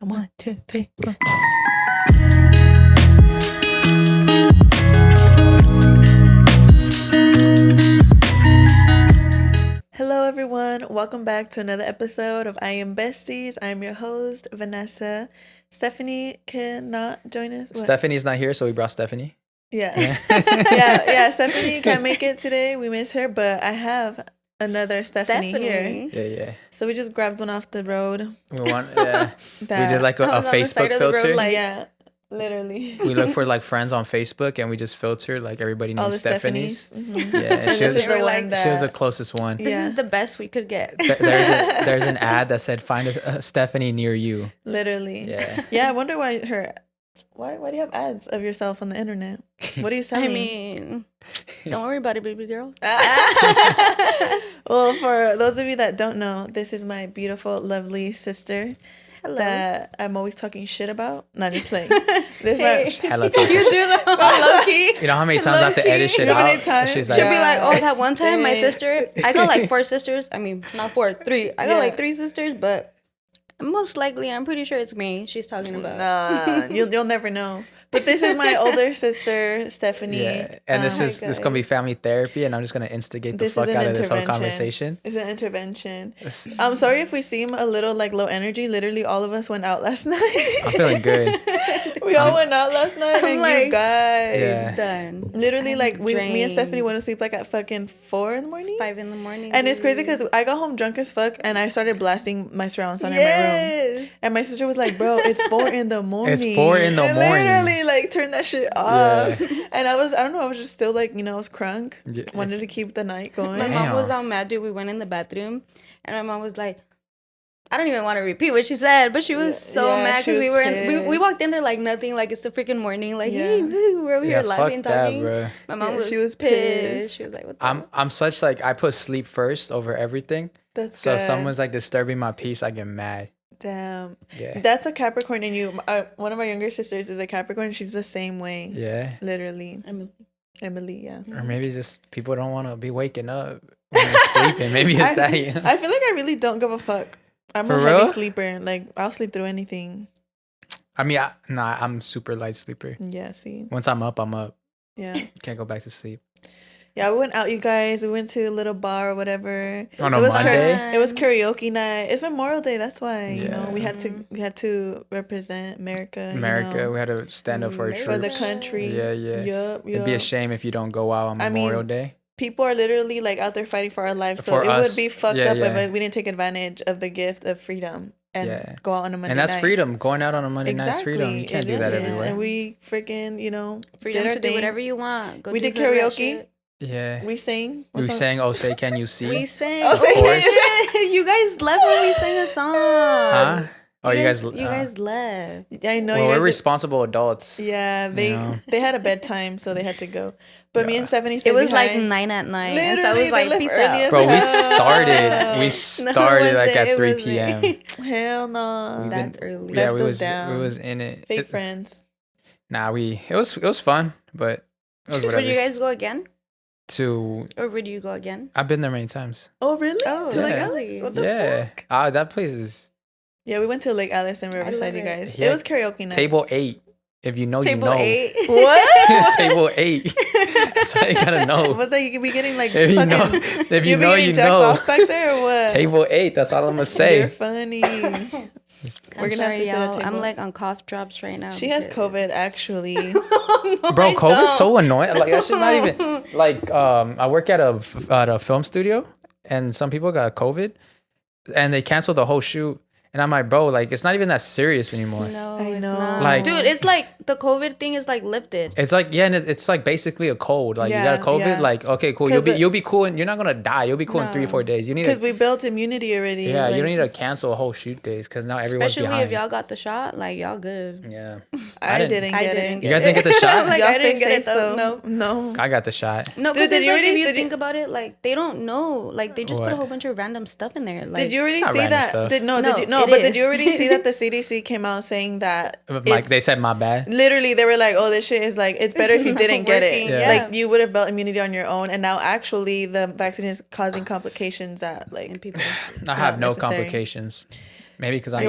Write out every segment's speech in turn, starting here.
1, 2, 3, 4. Hello, everyone. Welcome back to another episode of I Am Besties. I'm your host, Vanessa. Stephanie cannot join us. What? Stephanie's not here, so we brought Stephanie. Yeah. yeah. Stephanie can't make it today. We miss her, but I have another Stephanie here. Yeah. So we just grabbed one off the road. We did like a Facebook filter. Yeah, literally. We look for like friends on Facebook, and we just filter like everybody named Stephanie's. Mm-hmm. Yeah, and she was the closest one. This is the best we could get. There's an ad that said find a Stephanie near you. Literally. Yeah. I wonder why do you have ads of yourself on the internet? What are you selling? I mean, don't worry about it, baby girl. Well, for those of you that don't know, this is my beautiful, lovely sister. Hello. That I'm always talking shit about. Not just like this. Hella you do the low key. You know how many times I have to edit shit out? She'll be like, oh, that one time my sister. I got like 4 sisters. I mean, not 4, 3. I got like 3 sisters, but most likely, I'm pretty sure it's me she's talking about. Nah, you'll never know. But this is my older sister, Stephanie. Yeah, and this gonna be family therapy, and I'm just gonna instigate the fuck out of this whole conversation. It's an intervention. I'm sorry if we seem a little like low energy. Literally, all of us went out last night. I'm feeling good. We all went out last night, and like, you guys, done. Literally, like me and Stephanie went to sleep like at fucking 4 in the morning, 5 in the morning, and it's crazy because I got home drunk as fuck, and I started blasting my surround sound in my room, and my sister was like, "Bro, it's 4 in the morning." It's 4 in the morning. Literally, like turn that shit off, and I don't know, I was just still like, I was crunk. Wanted to keep the night going. My mom was all mad, dude. We went in the bathroom, and my mom was like, I don't even want to repeat what she said, but she was so mad because we walked in there like nothing, like it's the freaking morning, like hey, we're over here laughing, talking. Bro. My mom was pissed. She was like, what the I'm such like, I put sleep first over everything. That's so good. If someone's like disturbing my peace, I get mad. Damn. Yeah. That's a Capricorn in you. One of our younger sisters is a Capricorn. She's the same way. Yeah. Literally. Emily, yeah. Or maybe just people don't want to be waking up when they're sleeping. Maybe it's that. You know? I feel like I really don't give a fuck. I'm a heavy sleeper. Like, I'll sleep through anything. I mean, I'm super light sleeper. Yeah, see. Once I'm up, I'm up. Yeah. Can't go back to sleep. Yeah, we went out, you guys. We went to a little bar or whatever. On a Monday? It was karaoke night. It's Memorial Day. That's why, we had to represent America. We had to stand up for our troops. For the country. Yeah. Yup. It'd be a shame if you don't go out on Memorial Day. People are literally like out there fighting for our lives. So would be fucked up if we didn't take advantage of the gift of freedom and go out on a Monday night. And that's freedom. Going out on a Monday night is freedom. You can't do that everywhere. And we freaking, freedom to do whatever you want. We did karaoke. Yeah. We sang. We sang "Oh Say Can You See." We sang. Oh, of course. You guys left when we sang a song. Huh? Oh, you guys left. Yeah, I know. Well, we're responsible adults. Yeah, they had a bedtime, so they had to go. But me and Stephanie stayed It was behind. like 9 at night. Literally, so I was like, peace out. Bro, we started like at 3 p.m. Hell no. That's early. Yeah, we was in it. Fake friends. Nah, it was fun, but it was whatever. Would you guys go again? Or would you go again? I've been there many times. Oh, really? Oh, to Lake Alice? What the fuck? That place is... Yeah, we went to Lake Alice in Riverside, you guys. It was karaoke night. Table 8. If you know, Table you know. 8? What? Table 8. That's all you gotta know. But like, you could be getting like if you know, if you know, you know. Off back there or what? Table 8. That's all I'm gonna say. You're funny. We're gonna have to sit at table. I'm like on cough drops right now. She has COVID, actually. Bro, COVID's so annoying. Like that shit not even like I work at a film studio, and some people got COVID, and they canceled the whole shoot. And I'm like, bro, like, it's not even that serious anymore. No, I know. Like, dude, it's like the COVID thing is like lifted. It's like, and it's like basically a cold. Like, you got COVID, like, okay, cool. You'll be cool, and you're not gonna die. You'll be cool in 3 or 4 days. You need because we built immunity already. Yeah, you don't need to cancel a whole shoot days because now everyone's especially behind. if y'all got the shot, like y'all good. Yeah, I didn't get it. You guys didn't get the shot? Like, y'all I didn't stay get safe it though. No. I got the shot. No, dude, if you think about it, like they don't know. Like they just put a whole bunch of random stuff in there. Like, did you already see that? Did you already see that the CDC came out saying that like they said my bad? Literally, they were like, oh, this shit is like, it's better if you didn't get it. Yeah. Like you would have built immunity on your own, and now actually the vaccine is causing complications that like people. I have no complications. Maybe because I'm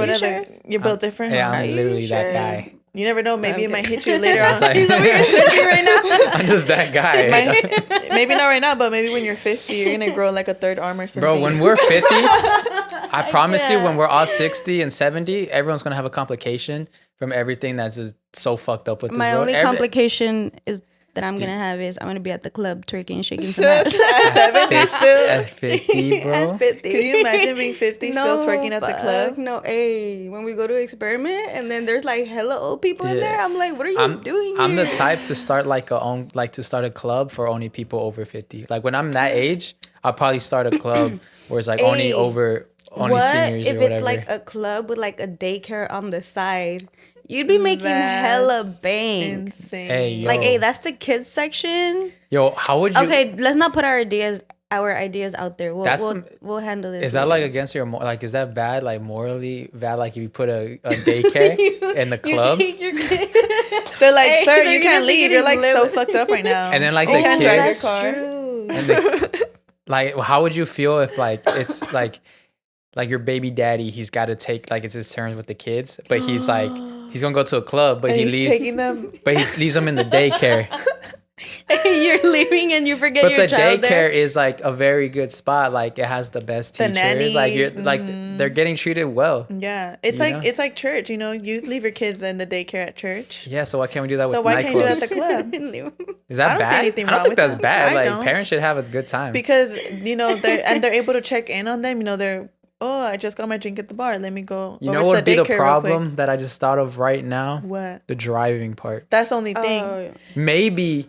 you're built different. Yeah, I'm literally that guy. You never know. Maybe it might hit you later on. He's over here twitching right now. I'm just that guy. Maybe not right now, but maybe when you're 50, you're gonna grow like a third arm or something. Bro, when we're 50, I promise you, when we're all 60 and 70, everyone's gonna have a complication from everything that's just so fucked up with this world. My only complication is that I'm gonna have is I'm gonna be at the club twerking and shaking some ass. At 70 still? At 50, bro? At 50. Can you imagine being 50 still twerking at the club? No, when we go to experiment and then there's like hella old people in there, I'm like, what are you doing here? I'm the type to start to start a club for only people over 50. Like when I'm that age, I'll probably start a club where it's like only seniors or whatever. What if it's like a club with like a daycare on the side? You'd be making hella bank. Insane. Hey, yo. Like, hey, that's the kids section. Yo, how would you? Okay, let's not put our ideas out there. We'll handle this. Is that like against your is that bad? Like morally bad? Like if you put a daycare in the club? They're like, hey, sir, you can't leave. You're like so fucked up right now. And then like the can't kids. drive your car. Like, how would you feel if like it's like your baby daddy? He's got to take like it's his turns with the kids, but he's like. He's gonna go to a club, but he leaves. Taking them. But he leaves them in the daycare. You're leaving and you forget your child But the daycare there. is like a very good spot. Like it has the best teachers. Nannies, like they're getting treated well. Yeah, it's like church. You know, you leave your kids in the daycare at church. Yeah, so why can't we do that with nightclubs? So why can't you do that at the club? Is that bad? I don't think that's bad. Like parents should have a good time because you know they're able to check in on them. You know they're. Oh, I just got my drink at the bar. Let me go. You know what would be the problem that I just thought of right now? What? The driving part. That's the only thing. Oh, yeah. Maybe,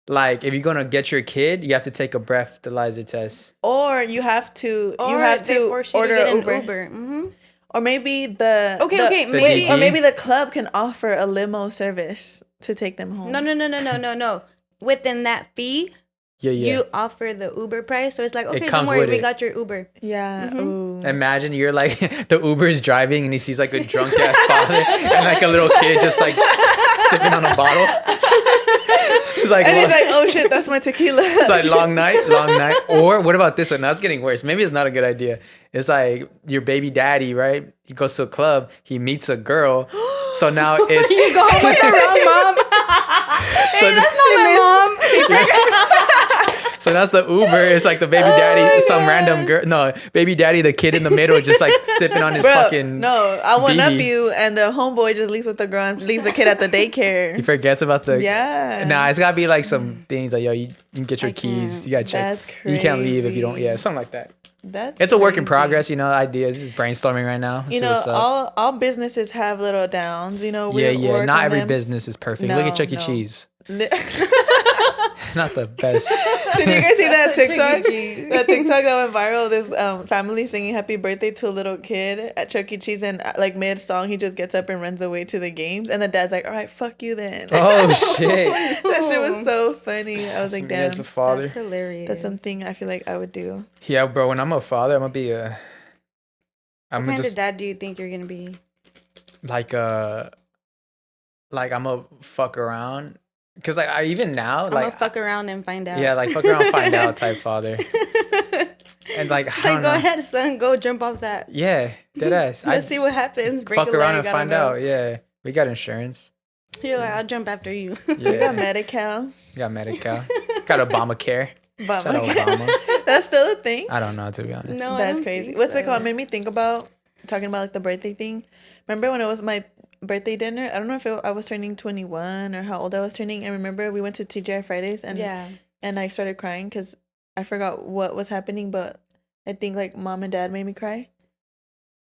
like, if you're gonna get your kid, you have to take a breathalyzer test. Or you have to order an Uber. Mm-hmm. Or maybe maybe the club can offer a limo service to take them home. No. Within that fee. Yeah. You offer the Uber price, so it's like, okay, don't worry, we got your Uber. Yeah. Mm-hmm. Imagine you're like the Uber's driving and he sees like a drunk ass father and like a little kid just like sipping on a bottle. He's like, oh shit, that's my tequila. It's like long night. Or what about this one? That's getting worse. Maybe it's not a good idea. It's like your baby daddy, right? He goes to a club, he meets a girl. So now it's you go home with the wrong mom. Hey, that's not my mom. So that's the Uber. It's like the baby daddy, some random girl. No, baby daddy, the kid in the middle, just like sipping on his fucking. No, I one up you, and the homeboy just leaves with the girl, and leaves the kid at the daycare. He forgets about the. Yeah. Nah, it's gotta be like some things like, yo, you can get your keys. You gotta check. That's crazy. You can't leave if you don't. Yeah, something like that. That's it's a work in progress, you know. Ideas is brainstorming right now. You know, all businesses have little downs. You know, yeah. Not every business is perfect. Look at Chuck E. Cheese. Not the best. Did you guys see that TikTok? That TikTok that went viral. This family singing "Happy Birthday" to a little kid at Chuck E. Cheese, and like mid song, he just gets up and runs away to the games, and the dad's like, "All right, fuck you then." Oh shit! That shit was so funny. I was like, "Damn, as a father, that's hilarious." That's something I feel like I would do. Yeah, bro. When I'm a father, I'm gonna be a. What kind of dad do you think you're gonna be? Like I'm gonna fuck around. Cause like even now, I'm gonna fuck around and find out. Yeah, like fuck around, find out type father. And like, I don't know. Go ahead, son, go jump off that. Yeah, deadass. Let's see what happens. Fuck around and find out. Yeah, we got insurance. You're like, I'll jump after you. Yeah. We got Medi-Cal. Got Obamacare. Shout out Obama. That's still a thing? I don't know, to be honest. No, that's crazy. What's it called? It made me think about talking about like the birthday thing. Remember when it was my birthday dinner? I don't know if I was turning 21 or how old I was turning. I remember we went to TGI Fridays and I started crying because I forgot what was happening, but I think like mom and dad made me cry.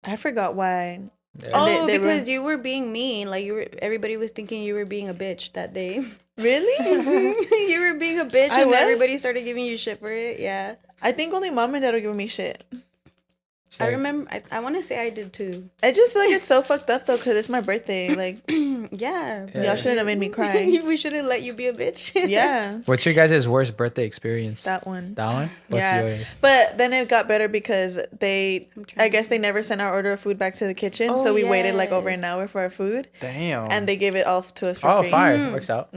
I forgot why. Yeah. Because you were being mean. Like everybody was thinking you were being a bitch that day. Really? You were being a bitch and everybody started giving you shit for it. Yeah. I think only mom and dad were giving me shit. I remember. I want to say I did too. I just feel like it's so fucked up though, because it's my birthday. Like, yeah. Y'all shouldn't have made me cry. We shouldn't let you be a bitch. Yeah. What's your guys' worst birthday experience? That one. What's yours? But then it got better because I guess they never sent our order of food back to the kitchen, so we waited like over an hour for our food. Damn. And they gave it all to us for free. Oh, fire! Works out.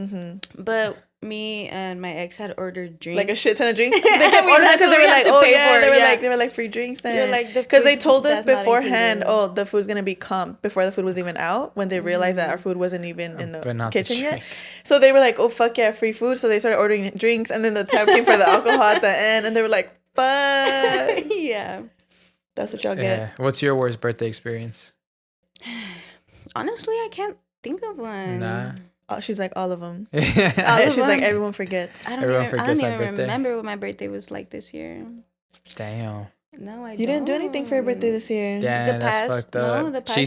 But me and my ex had ordered drinks. Like a shit ton of drinks. They kept ordering because they were like, oh yeah, they were like free drinks then. Because they told us beforehand, oh, the food's gonna be comped before the food was even out. When they realized that our food wasn't even in the kitchen yet, so they were like, oh fuck yeah, free food. So they started ordering drinks, and then the tab came for the alcohol at the end, and they were like, fuck. Yeah, that's what y'all get. What's your worst birthday experience? Honestly, I can't think of one. Nah. Oh, she's like all of them. She's like everyone forgets. I don't even remember what my birthday was like this year. Damn. No, You didn't do anything for your birthday this year. Damn, that's fucked up. She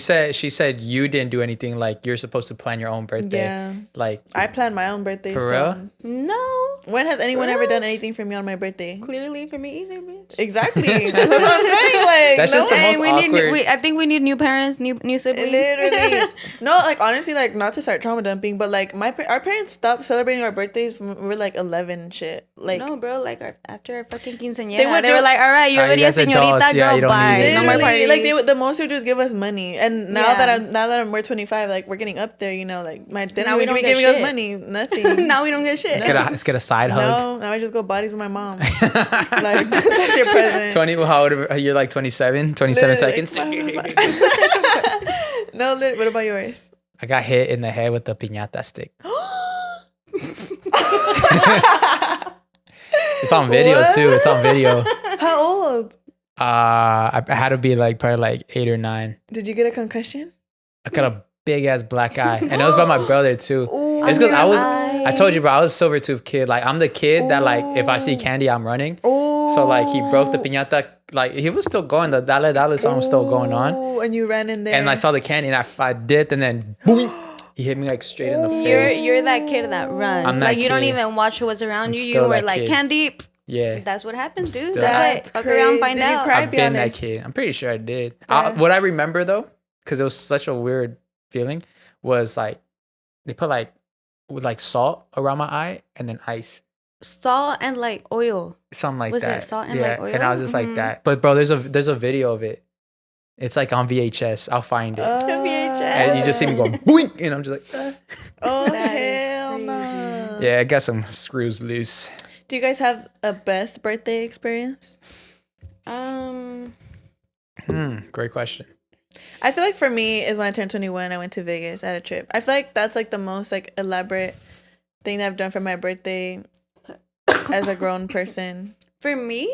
said you didn't do anything. Like you're supposed to plan your own birthday. Yeah. Like I planned my own birthday. For real? No. When has anyone ever done anything for me on my birthday? Clearly for me either, bitch. Exactly. That's what I'm saying. Like that's just the most awkward. I think we need new parents, new siblings. Literally. No, like honestly, like not to start trauma dumping, but like our parents stopped celebrating our birthdays when we were like 11 and shit. Like no, bro. Like after our fucking quinceañera, they were like, all right, you're already a señorita, girl. Bye. No more parties. Like the most would just give us money, and now that we're 25, like we're getting up there, you know, like my dad would be giving us money, nothing. Now we don't get shit. Let's get a side hug. No, now I just go bodies with my mom. Like that's your present. 20. How old are you? Like 27 seconds. No, what about yours? I got hit in the head with a piñata stick. It's on video too. It's on video. How old? I had to be like probably like 8 or 9. Did you get a concussion? I got a big ass black eye, and it was by my brother too. Ooh, it's because I told you, bro, I was a silver tooth kid. Like I'm the kid that like if I see candy, I'm running. Ooh. So like he broke the piñata. Like he was still going. The Dale Dale song was still going on. And you ran in there. And I saw the candy, and I dipped, and then boom. He hit me like straight in the face. You're that kid that runs. I'm that like you kid. Don't even watch what's around you. You were like candy. Yeah, that's what happens, dude. That's fuck around, find out. I've been that kid. I'm pretty sure I did. What I remember though, because it was such a weird feeling, was like they put like salt around my eye and then ice. Salt and like oil. Something like was that. Was it salt and like oil? And I was just like that. But bro, there's a video of it. It's like on VHS. I'll find it. VHS. And you just see me going boink, and I'm just like, oh hell no. Yeah, I got some screws loose. Do you guys have a best birthday experience? Great question. I feel like for me is when I turned 21, I went to Vegas at a trip. I feel like that's like the most like elaborate thing that I've done for my birthday as a grown person. For me,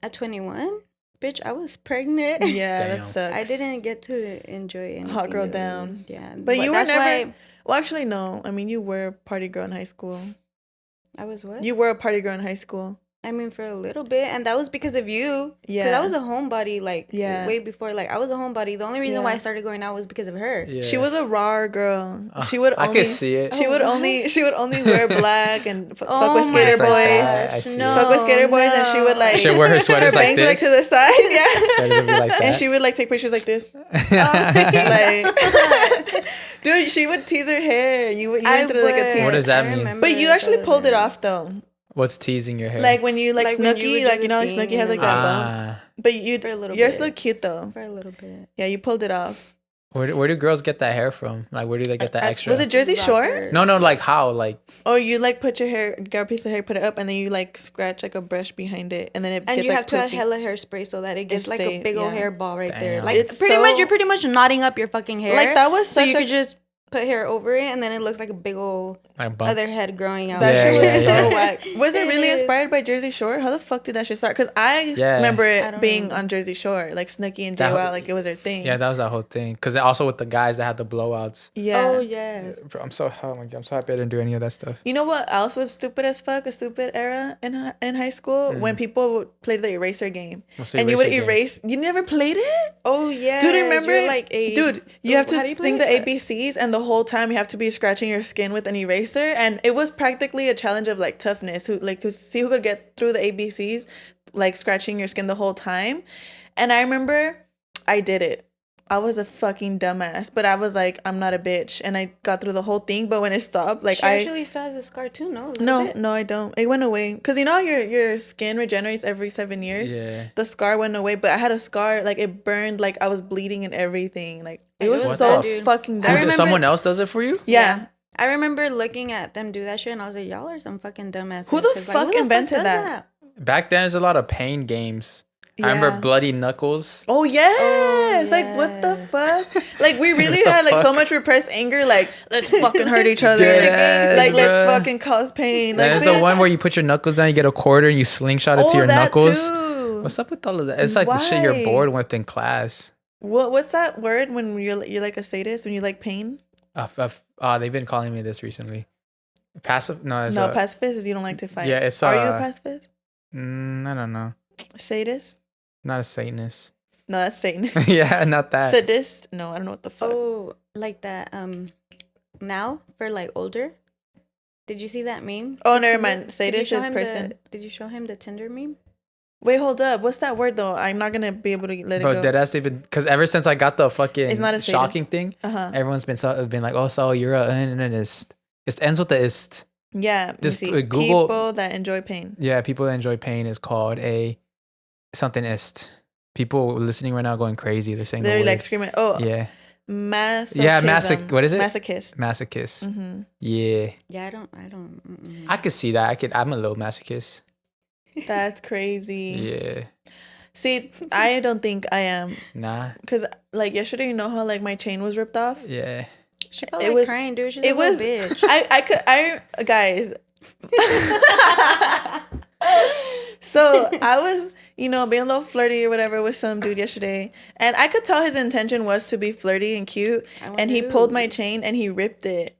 at 21, bitch, I was pregnant. Yeah, that sucks. I didn't get to enjoy anything. Hot girl down. Yeah. But you were never... Well, actually, no. I mean, you were a party girl in high school. I was what? You were a party girl in high school. I mean, for a little bit, and that was because of you. Yeah. Because I was a homebody, like, way before. Like, I was a homebody. The only reason why I started going out was because of her. Yeah. She was a rawr girl. She would only... I could see it. She would only wear black and fuck with skater boys. Fuck with skater boys, and she would, like... She would wear her sweaters her like this. Her bangs were, like, to the side, yeah. Would be like that. And she would, like, take pictures like this. Like... Dude, she would tease her hair. You went through, like, a tease. What does that mean? But you actually pulled it off, though. What's teasing your hair? Like when you like Snooki, like you know, like Snooki has like that bump. But you're still cute though. For a little bit. Yeah, you pulled it off. Where do girls get that hair from? Like where do they get that extra? Was it Jersey Shore? No, like how? Like you like put your hair, get a piece of hair, put it up, and then you like scratch like a brush behind it, and then it and gets you like have to have hella hairspray so that it gets like a big old hair ball right there. Like it's you're pretty much knotting up your fucking hair. Like that was so you could just put hair over it, and then it looks like a big old other head growing out. That shit was so whack. Was it really inspired by Jersey Shore? How the fuck did that shit start? Because I remember it being on Jersey Shore, like Snooki and JWoww, like it was their thing. Yeah, that was that whole thing. Because also with the guys that had the blowouts. Yeah. Oh yeah. Bro, I'm so happy I didn't do any of that stuff. You know what else was stupid as fuck? A stupid era in high school when people played the eraser game, and you would erase. You never played it? Oh yeah. Dude, remember? Like you have to sing the ABCs, and the whole time you have to be scratching your skin with an eraser, and it was practically a challenge of like toughness. Who could get through the ABCs, like scratching your skin the whole time. And I remember I did it. I was a fucking dumbass, but I was like, I'm not a bitch, and I got through the whole thing. But when it stopped, like she actually still has a scar too. No, I don't. It went away because you know your skin regenerates every 7 years. Yeah. The scar went away, but I had a scar, like it burned, like I was bleeding and everything. Like it was what so fucking dumb. Someone else does it for you? Yeah. I remember looking at them do that shit, and I was like, y'all are some fucking dumbasses. Who the fuck invented that? Back then, there's a lot of pain games. Yeah. I remember Bloody Knuckles. Oh, yes. Like, what the fuck? Like, we really had, like, so much repressed anger. Like, let's fucking hurt each other. Let's fucking cause pain. Like, there's the one where you put your knuckles down, you get a quarter, and you slingshot it to your knuckles. Too. What's up with all of that? It's like the shit you're bored with in class. What's that word when you're like a sadist, when you like pain? They've been calling me this recently. Passive? No, pacifist is you don't like to fight. Yeah, it's Are you a pacifist? I don't know. Sadist? Not a Satanist. No, that's Satan. Yeah, not that. Sadist? No, I don't know what the fuck. Oh, like that. Now for like older. Did you see that meme? Oh, never mind. Sadist is person. Did you show him the Tinder meme? Wait, hold up. What's that word though? I'm not gonna be able to let it go. Bro, deadass even because ever since I got the fucking it's not a shocking thing, everyone's been like, oh, so you're an ist. It ends with the ist. Yeah, just Google people that enjoy pain. Yeah, people that enjoy pain is called a something ist. People listening right now going crazy. They're saying they're like screaming. Oh, yeah, masochism. Yeah, what is it? Masochist. Masochist. Mm-hmm. Yeah. Yeah, I don't. I could see that. I'm a little masochist. That's crazy. Yeah. See, I don't think I am. Nah. Because like yesterday, you know how like my chain was ripped off? Yeah. She probably was crying, dude. She's a little bitch. Guys. So I was, being a little flirty or whatever with some dude yesterday, and I could tell his intention was to be flirty and cute, and he pulled my chain and he ripped it,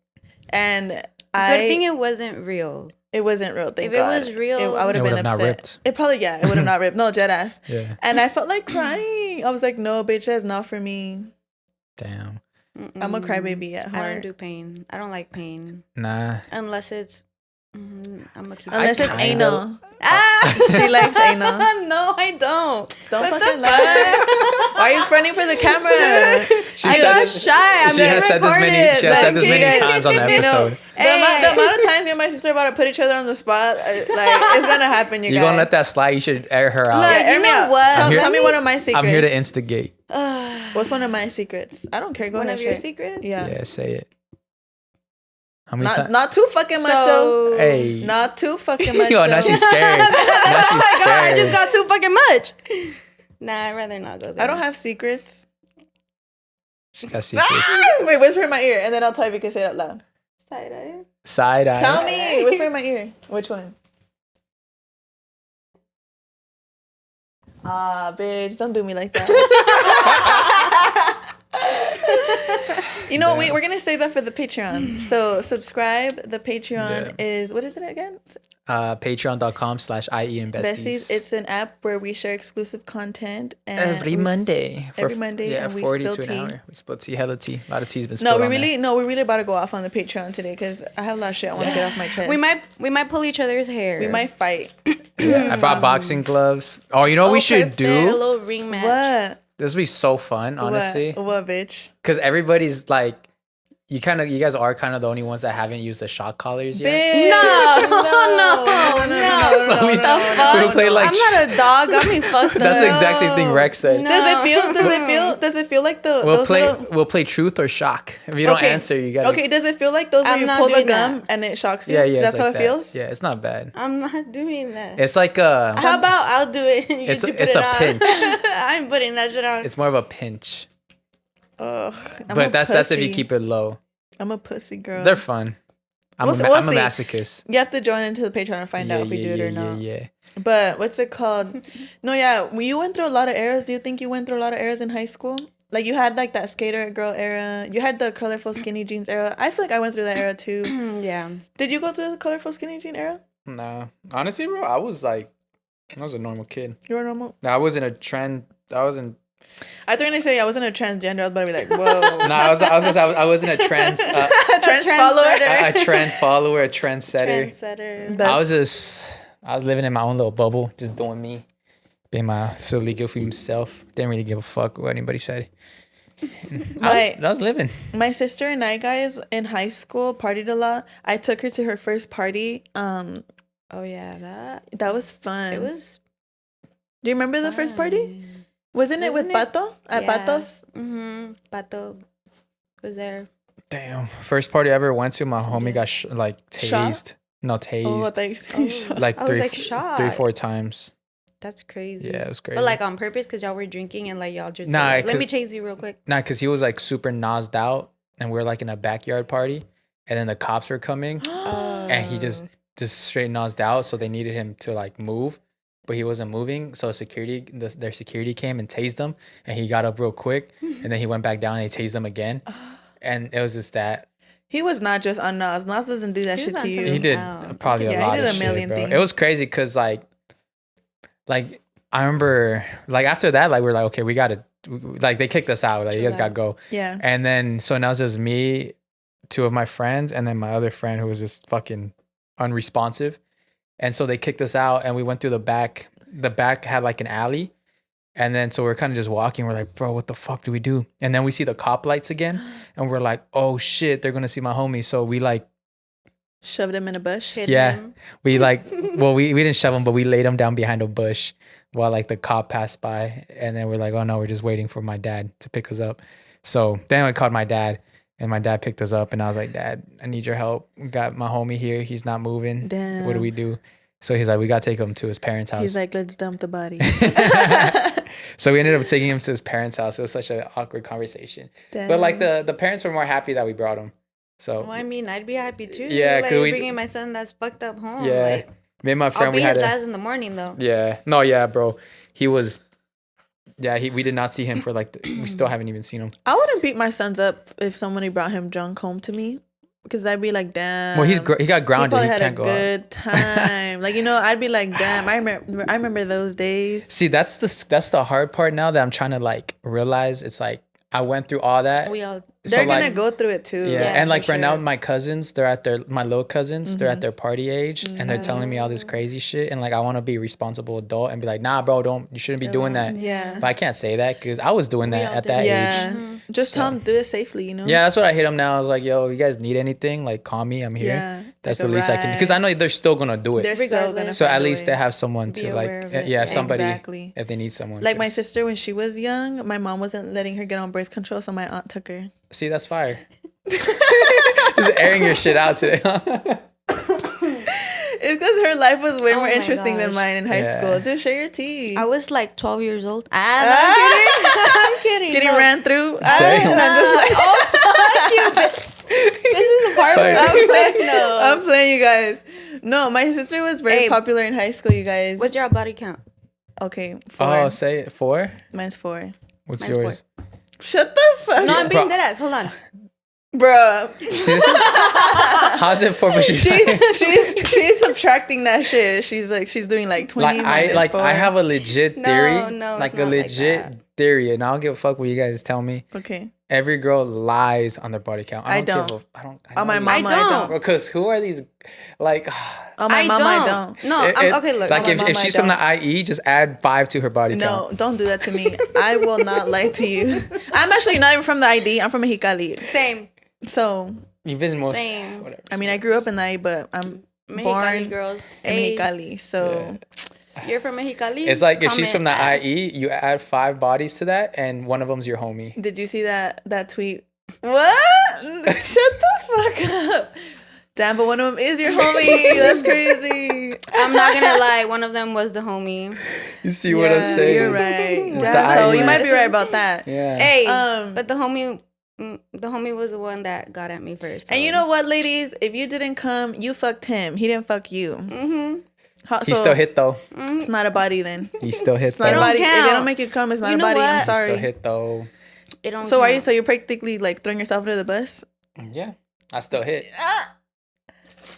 and good thing it wasn't real. It wasn't real. Thank God. If it was real, I would have been upset. Not ripped. It probably it would have not ripped. No, dead ass. Yeah. And I felt like crying. I was like, no, bitch, that's not for me. Damn. I'm a crybaby at heart. I don't do pain. I don't like pain. Nah. Unless it's. Unless it's anal. She likes anal. No, I don't. Don't fucking lie. Why are you fronting for the camera? I got shy. She has said this many times on the episode. The amount of times me and my sister about to put each other on the spot, it's gonna happen. You're gonna let that slide. You should air her out. Yeah, air me out. What? Tell me one of my secrets. I'm here to instigate. What's one of my secrets? I don't care. Go ahead. One of your secrets? Yeah. Yeah, say it. How many times? Not too fucking much though. Hey. Not too fucking much. Yo, now she's scared. Oh my god, I just got too fucking much. Nah, I'd rather not go there. I don't have secrets. She got secrets. Wait, whisper in my ear, and then I'll tell you if you can say it out loud. Side eye. Side eye. Tell me. Whisper in my ear. Which one? Bitch, don't do me like that. We're gonna save that for the Patreon. So subscribe. The Patreon is, what is it again? Patreon.com/IE and Besties. It's an app where we share exclusive content every Monday. Every Monday, yeah, and we 40 spill to tea. an hour. We spill tea, hella tea. A lot of tea's been spilled. We're really about to go off on the Patreon today because I have a lot of shit I want to get off my chest. We might pull each other's hair. We might fight. Yeah, I brought boxing gloves. Oh, you know what we should do? A little ring match. What? This would be so fun, honestly. What bitch? Because everybody's like, you guys are kind of the only ones that haven't used the shock collars yet. No. So we play like. I'm not a dog. Got me fucked up. That's the exact same thing Rex said. No. Does it feel like the? We'll play truth or shock. If you don't answer, you gotta. Okay. Does it feel like those where you pull the gum and it shocks you? Yeah. That's how it feels. Yeah, it's not bad. I'm not doing that. It's like How about I'll do it? It's a pinch. I'm putting that shit on. It's more of a pinch. Ugh, but that's if you keep it low. I'm a pussy girl. They're fun. I'm a masochist. You have to join into the Patreon and find out if we do it or not. Yeah. But what's it called? No, yeah. You went through a lot of eras. Do you think you went through a lot of eras in high school? Like you had like that skater girl era. You had the colorful skinny jeans era. I feel like I went through that era too. Yeah. Did you go through the colorful skinny jean era? No. Honestly, bro, I was a normal kid. You were normal? No, I wasn't a trend. I thought when I say I wasn't a transgender, I was about to be like, whoa. No, I wasn't a trans follower. A trend follower, a trendsetter. I was living in my own little bubble, just doing me, being my silly, goofy self. Didn't really give a fuck what anybody said. I was living. My sister and I, guys, in high school, partied a lot. I took her to her first party. Oh yeah, that was fun. It was. Do you remember the first party? Wasn't it with Pato at Pato's? Mm-hmm. Pato was there. Damn. First party I ever went to, my homie got tased. Shot? No, tased. Oh, like I was like, shot. 3-4 times. That's crazy. Yeah, it was crazy. But like on purpose because y'all were drinking and like y'all just nah, like, let me chase you real quick. Nah, because he was like super nosed out and we were like in a backyard party and then the cops were coming and he just straight nosed out. So they needed him to like move, but he wasn't moving. So their security came and tased him and he got up real quick and then he went back down and they tased him again. And it was just that. He was not just on Nas. Nas doesn't do that shit to you. He did probably a lot of shit, bro. It was crazy because like I remember like after that, like we're like, okay, we gotta, like they kicked us out. Like you guys gotta go. Yeah. And then so now it's just me, 2 of my friends, and then my other friend who was just fucking unresponsive. And so they kicked us out and we went through the back. The back had like an alley. And then so we're kind of just walking. We're like, bro, what the fuck do we do? And then we see the cop lights again. And we're like, oh shit, they're gonna see my homie. So we like shoved him in a bush. We like, well, we didn't shove him, but we laid him down behind a bush while like the cop passed by. And then we're like, oh no, we're just waiting for my dad to pick us up. So then I called my dad and my dad picked us up and I was like, Dad, I need your help. We got my homie here. He's not moving. Damn. What do we do? So he's like, we got to take him to his parents' house. He's like, let's dump the body. So we ended up taking him to his parents' house. It was such an awkward conversation. Damn. But like the parents were more happy that we brought him. So well, I mean, I'd be happy too. Yeah, like bringing my son that's fucked up home. Yeah, like, me and my friend, I'll be his ass in the morning though. Yeah, no, yeah, bro. He was. Yeah, we did not see him for like. We still haven't even seen him. I wouldn't beat my sons up if somebody brought him drunk home to me. Because I'd be like, damn. Well, he got grounded. He can't go out. He had a good time. Like, I'd be like, damn. I remember those days. See, that's the hard part now that I'm trying to like realize. It's like I went through all that. They're gonna go through it too. Yeah, and like right now, my cousins, my little cousins, they're at their party age, and they're telling me all this crazy shit, and like I want to be a responsible adult and be like, nah, bro, you shouldn't be doing that. Yeah, but I can't say that because I was doing that at that age. Yeah, just tell them do it safely, Yeah, that's what I hit them now. I was like, yo, you guys need anything? Like, call me. I'm here. Yeah, that's the least I can, because I know they're still gonna do it. They're still gonna. So at least they have someone to like, somebody if they need someone. Like my sister, when she was young, my mom wasn't letting her get on birth control, so my aunt took her. See, that's fire. Just airing your shit out today. It's because her life was way more interesting than mine in high school. Dude, share your tea. I was like 12 years old. I'm kidding. Getting ran through. I'm just like, oh, fuck you. This is the part where I'm playing. No, I'm playing, you guys. No, my sister was very popular in high school, you guys. What's your body count? Okay, 4. Oh, say it. 4? Mine's 4. What's yours? 4. Shut the fuck. No, I'm being dead ass. Hold on. Bruh. How's it 4? But she's subtracting that shit. She's doing like 20 minus 4. I have a legit theory. No, like a legit theory, and I don't give a fuck what you guys tell me. Okay. Every girl lies on their body count. I don't. On my mama, I don't. Because who are these? Like. On my mama, I don't. No, okay, look. Like if she's from the IE, just add 5 to her body count. No, don't do that to me. I will not lie to you. I'm actually not even from the ID. I'm from Mexicali. Same. So. You've been most. Same. Whatever. I mean, I grew up in the IE, but I'm born girls. in Mexicali. So. Yeah. You're from Mexicali? It's like if she's from the IE, you add 5 bodies to that, and one of them's your homie. Did you see that tweet? What? Shut the fuck up. Damn, but one of them is your homie. That's crazy. I'm not gonna lie. One of them was the homie. You see what I'm saying? You're right. Damn, so you might be right about that. Yeah. Hey, but the homie was the one that got at me first. And you know what, ladies? If you didn't come, you fucked him. He didn't fuck you. He still hit though. It's not a body then. He still hit. It's not a body. If they don't make you come, it's not a body. I'm sorry. He still hit though. It don't. So count. So you're practically like throwing yourself under the bus? Yeah, I still hit.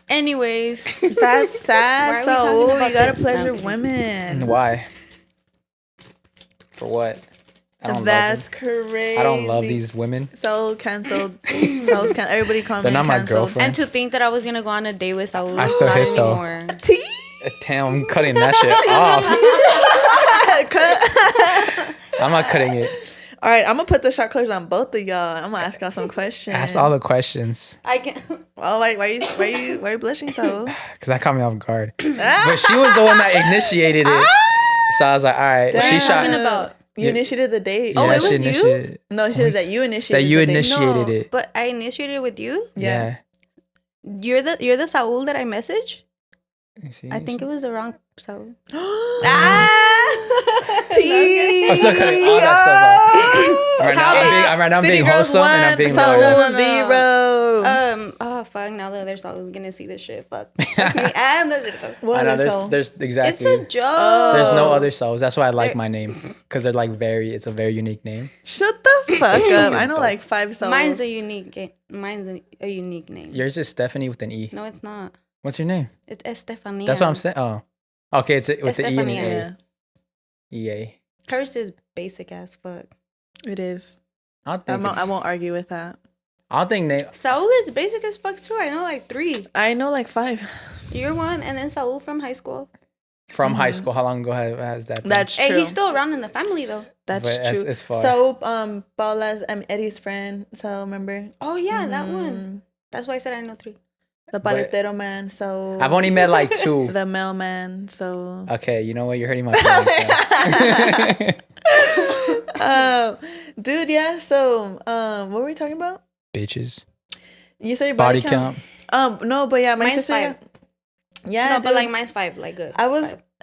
Anyways, that's sad. So you gotta pleasure women. Why? For what? I don't That's love crazy. I don't love these women. So canceled. Everybody call me. They're not my canceled. girlfriend. And to think that I was gonna go on a date with Saul. I still not hit anymore. though. Damn, I'm cutting that shit off. I'm not cutting it. All right, I'm gonna put the shot closers on both of y'all. I'm gonna ask y'all some questions. Ask all the questions. I can. Oh, why are you blushing so? Because that caught me off guard. But she was the one that initiated it. So I was like, all right. What are you talking about? You initiated the date. Yeah, it was you? No, she said that you initiated. That you initiated it. But I initiated it with you. Yeah. You're the Saul that I messaged. I think it was the wrong Saul. Tease. I'm still cutting all that stuff out. Right now I'm being wholesome and I'm being Saul 0. Oh fuck! Now the other Saul is gonna see this shit. Fuck. And the other Saul. What other Saul? There's exactly. It's a joke. There's no other Sauls. That's why I like my name, because they're like it's a very unique name. Shut the fuck up! I know like 5 Sauls. Mine's a unique name. Yours is Stephanie with an E. No, it's not. What's your name? It's Estefania. That's what I'm saying. Oh, okay. It's with the E and Estefania. A. EA. Hers is basic as fuck. It is. I won't argue with that. I don't think Saul is basic as fuck too. I know like 3. I know like 5. You're one, and then Saul from high school. From high school, how long ago has that been? That's true. Hey, he's still around in the family though. That's true. It's far. So, Paula's Eddie's friend. So remember? Oh yeah, that one. That's why I said I know 3. The paletero man. So I've only met like 2. The mailman. So okay, you know what? You're hurting my feelings now. Dude, yeah. So, what were we talking about? Bitches. You said your body count. No, but yeah, my mine's sister. 5. Yeah, no, dude. but like mine's 5. Like good.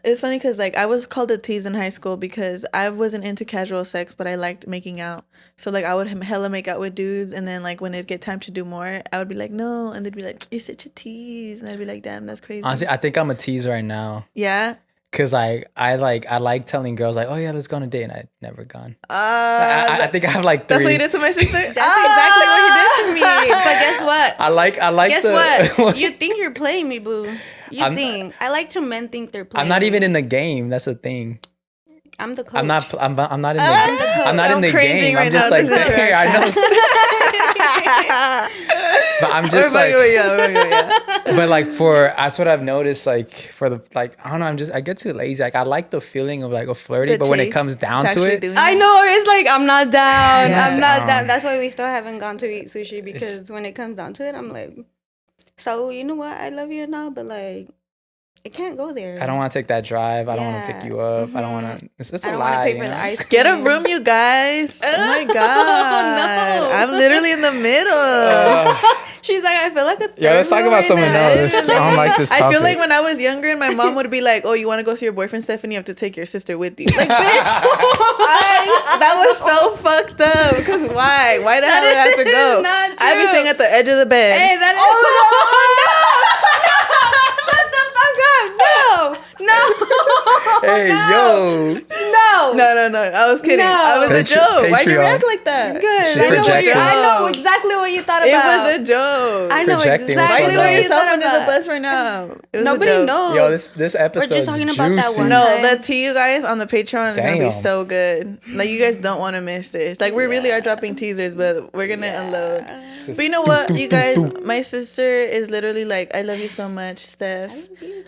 It's funny because like I was called a tease in high school because I wasn't into casual sex, but I liked making out. So like I would hella make out with dudes, and then like when it'd get time to do more, I would be like no, and they'd be like you're such a tease, and I'd be like damn, that's crazy. Honestly, I think I'm a tease right now. Yeah. Cause like I like telling girls like, oh yeah, let's go on a date, and I've never gone. I think I have like 3. That's what you did to my sister. That's exactly what you did to me. But guess what? I like. Guess what? You think you're playing me, boo. I like to men think they're playing. I'm not even in the game. That's the thing. I'm the coach. I'm not in the. I'm not in the game. Right, I'm just like there. I know. But I'm just like. But like that's what I've noticed. Like for the I don't know. I get too lazy. Like I like the feeling of like a flirty, but when it comes down to it, I know it's like I'm not down. I'm not down. That's why we still haven't gone to eat sushi, because when it comes down to it, I'm like, so you know what? I love you now, but like. It can't go there. I don't want to take that drive. I don't want to pick you up. Mm-hmm. I don't want to. It's a lie. Pay for the ice cream. Get a room, you guys. Oh my god. No. I'm literally in the middle. She's like, I feel like a third. Yeah, let's talk about something else. I don't like this topic. I feel like when I was younger and my mom would be like, oh, you want to go see your boyfriend, Stephanie? You have to take your sister with you. Like, bitch. That was so fucked up. Because why? Why the hell did I have to go? I'd be sitting at the edge of the bed. Hey, that No. Hey, yo. No. I was kidding. I was a joke. Why'd you react like that? Good. I know exactly what you thought about. It was a joke. I know exactly what you thought about. under the bus right now. Nobody knows. Yo, this episode We're just talking about that one. No, the tea, you guys, on the Patreon is going to be so good. Like, you guys don't want to miss this. Like, we really are dropping teasers, but we're going to unload. But you know what, you guys? My sister is literally like, I love you so much, Steph.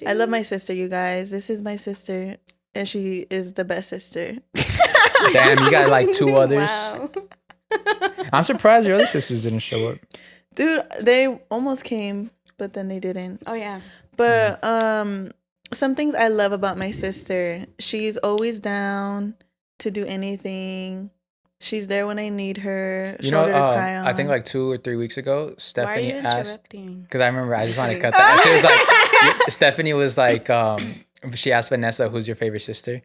I love my sister, you guys. This is my sister, and she is the best sister. Damn, you got like 2 others. Wow. I'm surprised your other sisters didn't show up. Dude, they almost came, but then they didn't. Oh yeah. But some things I love about my sister. She's always down to do anything. She's there when I need her. You know, I think like 2 or 3 weeks ago, Stephanie asked, because I remember I just want to cut that. She was like, Stephanie was like, she asked Vanessa, who's your favorite sister?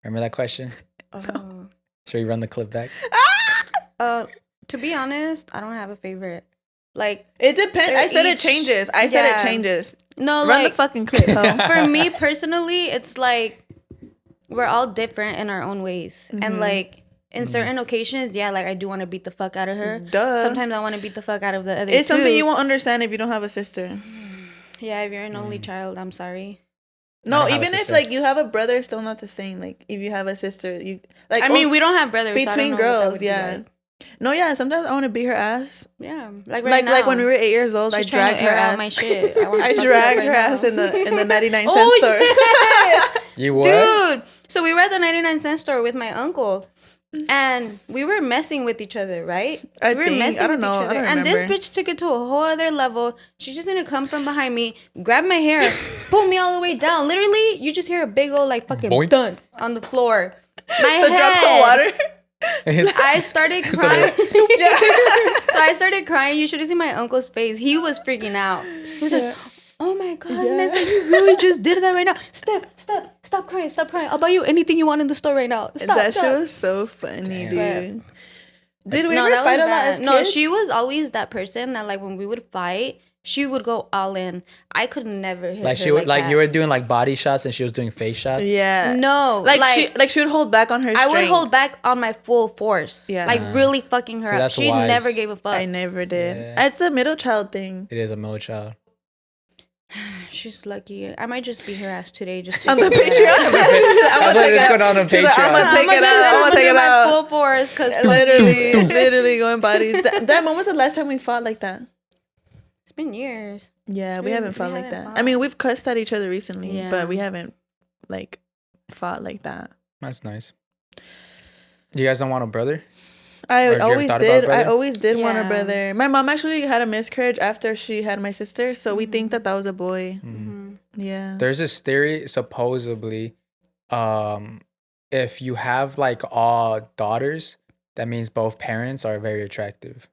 Remember that question? Oh. Should we run the clip back? To be honest, I don't have a favorite. Like, it depends. I said it changes. Said it changes. No, run the fucking clip. For me personally, it's like we're all different in our own ways, and like. In certain occasions, yeah, like I do want to beat the fuck out of her. Duh. Sometimes I want to beat the fuck out of the other. It's something you won't understand if you don't have a sister. Yeah, if you're an only child, I'm sorry. No, even if like you have a brother, it's still not the same. Like if you have a sister, you like. I mean, we don't have brothers between so girls. Yeah. Like. No, yeah. Sometimes I want to beat her ass. Yeah, like right now. Like when we were 8 years old, I dragged her ass. My shit. I dragged her ass in the 99-cent store. Yes. You what? Dude, so we were at the 99-cent store with my uncle. And we were messing with each other, right? I don't know. And this bitch took it to a whole other level. She's just gonna come from behind me, grab my hair, pull me all the way down. Literally, you just hear a big old like fucking thud on the floor. My the drop of water. I started crying. So I started crying. You should have seen my uncle's face. He was freaking out. He was like, oh my God, Vanessa, you really just did that right now. Stop crying. I'll buy you anything you want in the store right now. That shit was so funny, dude. Did we ever fight a lot as kids? No, she was always that person that like when we would fight, she would go all in. I could never hit like her she would like that. you were doing like body shots and she was doing face shots. Yeah. No. Like she would hold back on her strength. I would hold back on my full force. Yeah. Like really fucking her up. She never gave a fuck. I never did. Yeah. It's a middle child thing. It is a middle child. She's lucky. I might just beat her ass today just to on the Patreon. I'm gonna take it out on Patreon. I'm gonna take it out. I'm gonna take it out. Full force, cause literally going bodies. That when was the last time we fought like that? It's been years. Yeah, we haven't fought like that. I mean, we've cussed at each other recently, but we haven't like fought like that. That's nice. You guys don't want a brother? I always did want a brother. My mom actually had a miscarriage after she had my sister, so we think that was a boy. Mm-hmm. Yeah. There's this theory, supposedly, if you have like all daughters, that means both parents are very attractive.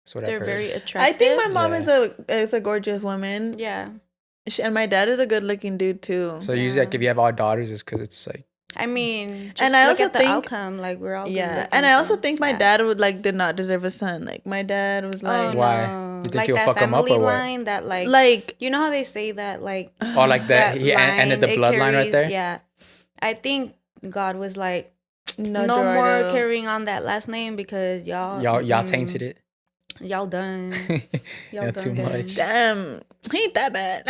That's what I've heard. Very attractive. I think my mom is a gorgeous woman. Yeah. And my dad is a good looking dude too. So usually, like, if you have all daughters, it's because it's like. I mean, just and I look also at the think, outcome. Like we're all and I also think my dad did not deserve a son. Like my dad was like, why? No. You think like he'll that fuck him up or what? line that like you know how they say that like like that he ended the bloodline right there. Yeah, I think God was like no Gerardo. more carrying on that last name because y'all tainted it. Y'all done. Y'all too much. Damn, he ain't that bad.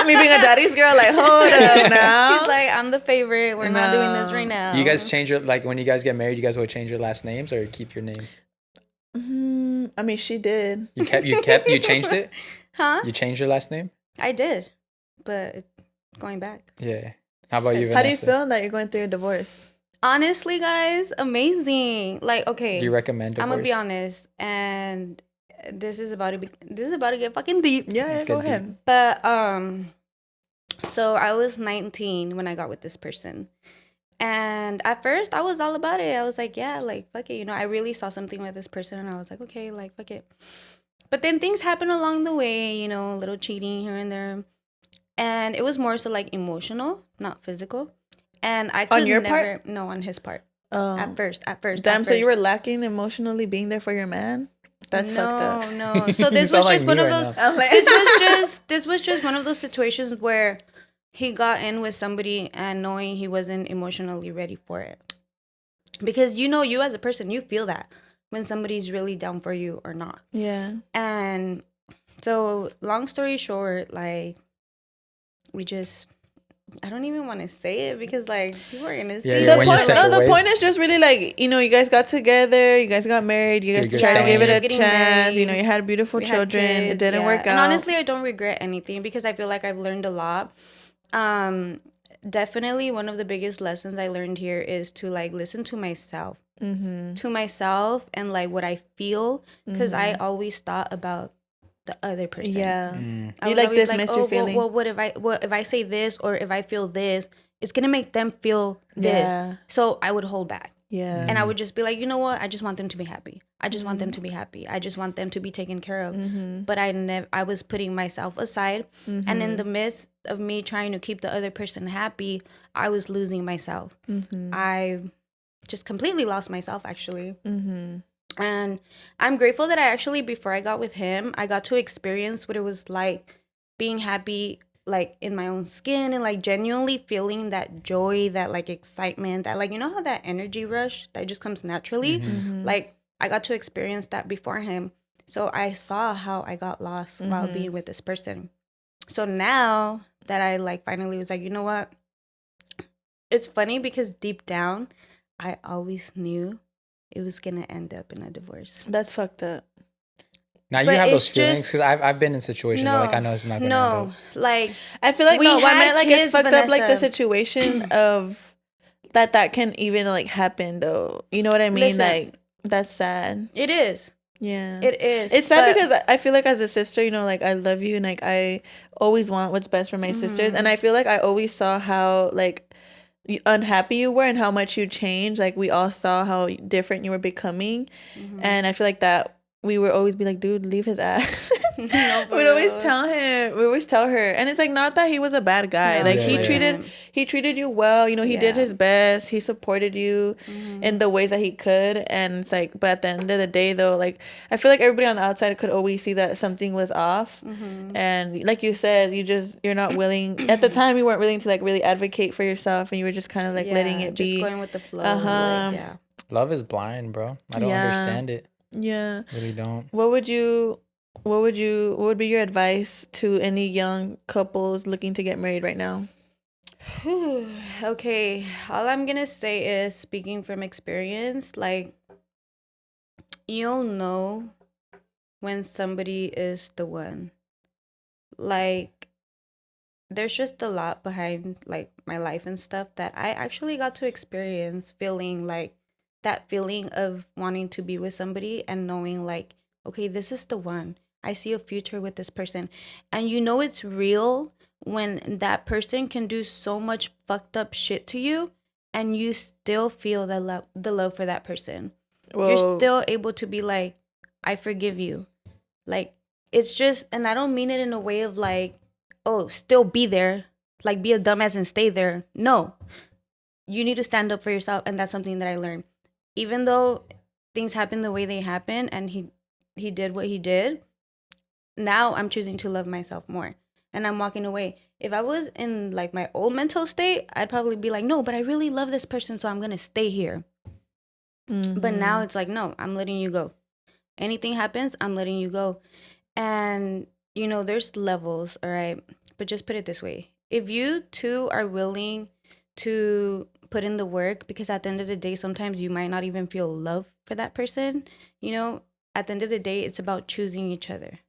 Me being a daddy's girl, like hold up now. He's like, I'm the favorite. We're not doing this right now. You guys change your when you guys get married, you guys will change your last names or keep your name? I mean, she did. You changed it? Huh? You changed your last name? I did, but it's going back. Yeah. How about you, Vanessa? How do you feel that you're going through a divorce? Honestly, guys, amazing. Like, okay. Do you recommend divorce? I'm gonna be honest, and this is about to get fucking deep. Yeah, go ahead. But so I was 19 when I got with this person, and at first I was all about it. I was like, yeah, like fuck it, you know. I really saw something with this person, and I was like, okay, like fuck it. But then things happened along the way, you know, a little cheating here and there, and it was more so like emotional, not physical. And I could on your part? No, on his part. At first. Damn, so you were lacking emotionally being there for your man? That's fucked up. No. So this was just one of those. This was just one of those situations where he got in with somebody and knowing he wasn't emotionally ready for it. Because you as a person, you feel that when somebody's really down for you or not. Yeah. And so, long story short, like we just. I don't even want to say it because like people are gonna see. The point is just really like, you guys got together, you guys got married, you guys tried to give it a chance. Married. You had beautiful children. Kids, it didn't work out. And honestly, I don't regret anything because I feel like I've learned a lot. Definitely one of the biggest lessons I learned here is to like listen to myself, and like what I feel because I always thought about the other person. Yeah. You like dismiss your feeling. Well, what if I say this or if I feel this, it's gonna make them feel this. Yeah. So I would hold back. Yeah. And I would just be like, you know what? I just want them to be happy. I just want them to be happy. I just want them to be taken care of. But I was putting myself aside. And in the midst of me trying to keep the other person happy, I was losing myself. I just completely lost myself actually. And I'm grateful that I actually, before I got with him, I got to experience what it was like being happy, like in my own skin and like genuinely feeling that joy, that like excitement, that like, you know how that energy rush that just comes naturally? Like I got to experience that before him. So I saw how I got lost while being with this person. So now that I like finally was like, you know what? It's funny because deep down, I always knew it was gonna end up in a divorce. That's fucked up. Now you have those feelings because I've been in situations where like I know it's not gonna end up. Like I feel like I meant like it's fucked up like the situation of that can even like happen though. You know what I mean? Listen, like that's sad. It is. Yeah. It is. It's sad because I feel like as a sister, like I love you and like I always want what's best for my sisters, and I feel like I always saw how like unhappy you were and how much you changed. Like, we all saw how different you were becoming. And I feel like that we would always be like, dude, leave his ass. No, We'd always tell him. We always tell her. And it's like, not that he was a bad guy. No, like, Yeah, he treated you well. You know, he did his best. He supported you in the ways that he could. And it's like, but at the end of the day, though, like, I feel like everybody on the outside could always see that something was off. And like you said, you're not willing. At the time, you weren't willing to like really advocate for yourself, and you were just kind of like letting it be. Just going with the flow. Like, love is blind, bro. I don't understand it. Yeah. Really don't. What would be your advice to any young couples looking to get married right now? Okay, all I'm gonna say is, speaking from experience, like, you'll know when somebody is the one. Like, there's just a lot behind like my life and stuff that I actually got to experience, feeling like that feeling of wanting to be with somebody and knowing like, okay, this is the one. I see a future with this person. And you know it's real when that person can do so much fucked up shit to you and you still feel the love for that person. Well, you're still able to be like, I forgive you. Like, it's just, and I don't mean it in a way of like, oh, still be there, like be a dumbass and stay there. No, you need to stand up for yourself. And that's something that I learned. Even though things happen the way they happen and he did what he did, now I'm choosing to love myself more. And I'm walking away. If I was in like my old mental state, I'd probably be like, no, but I really love this person, so I'm going to stay here. But now it's like, no, I'm letting you go. Anything happens, I'm letting you go. And, you know, there's levels, all right? But just put it this way. If you two are willing to put in the work, because at the end of the day, sometimes you might not even feel love for that person. You know, at the end of the day, it's about choosing each other.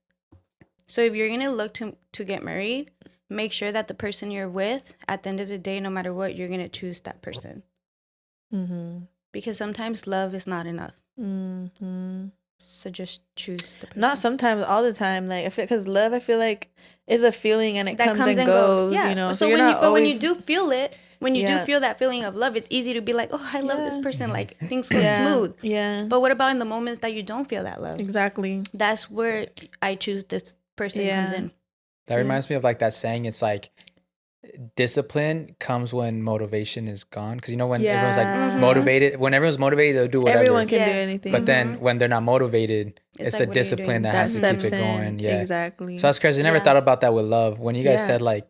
So if you're going to look to get married, make sure that the person you're with, at the end of the day, no matter what, you're going to choose that person. Because sometimes love is not enough. So just choose the person. Not sometimes, all the time. Like, because love, I feel like, is a feeling and it comes and goes. Yeah. You know, so when you do feel it, when you do feel that feeling of love, it's easy to be like, oh, I love this person. Like, things go smooth. Yeah. But what about in the moments that you don't feel that love? Exactly. That's where I choose this person comes in. That reminds me of like that saying. It's like, discipline comes when motivation is gone. Because you know when everyone's like motivated, when everyone's motivated, they'll do whatever. Everyone can do anything. But then when they're not motivated, it's like, the discipline that has to keep it going. Yeah, exactly. So that's crazy. I never thought about that with love. When you guys said like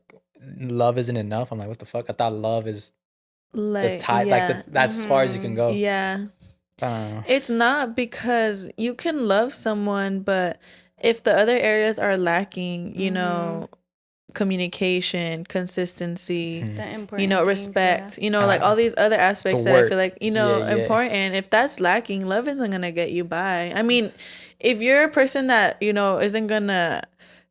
love isn't enough, I'm like, what the fuck? I thought love is like, the tie, like that's as far as you can go. Yeah. I don't know. It's not, because you can love someone, but if the other areas are lacking, you know, communication, consistency, you know, respect, you know, like all these other aspects that I feel like, you know, important. If that's lacking, love isn't gonna get you by. I mean, if you're a person that, you know, isn't gonna,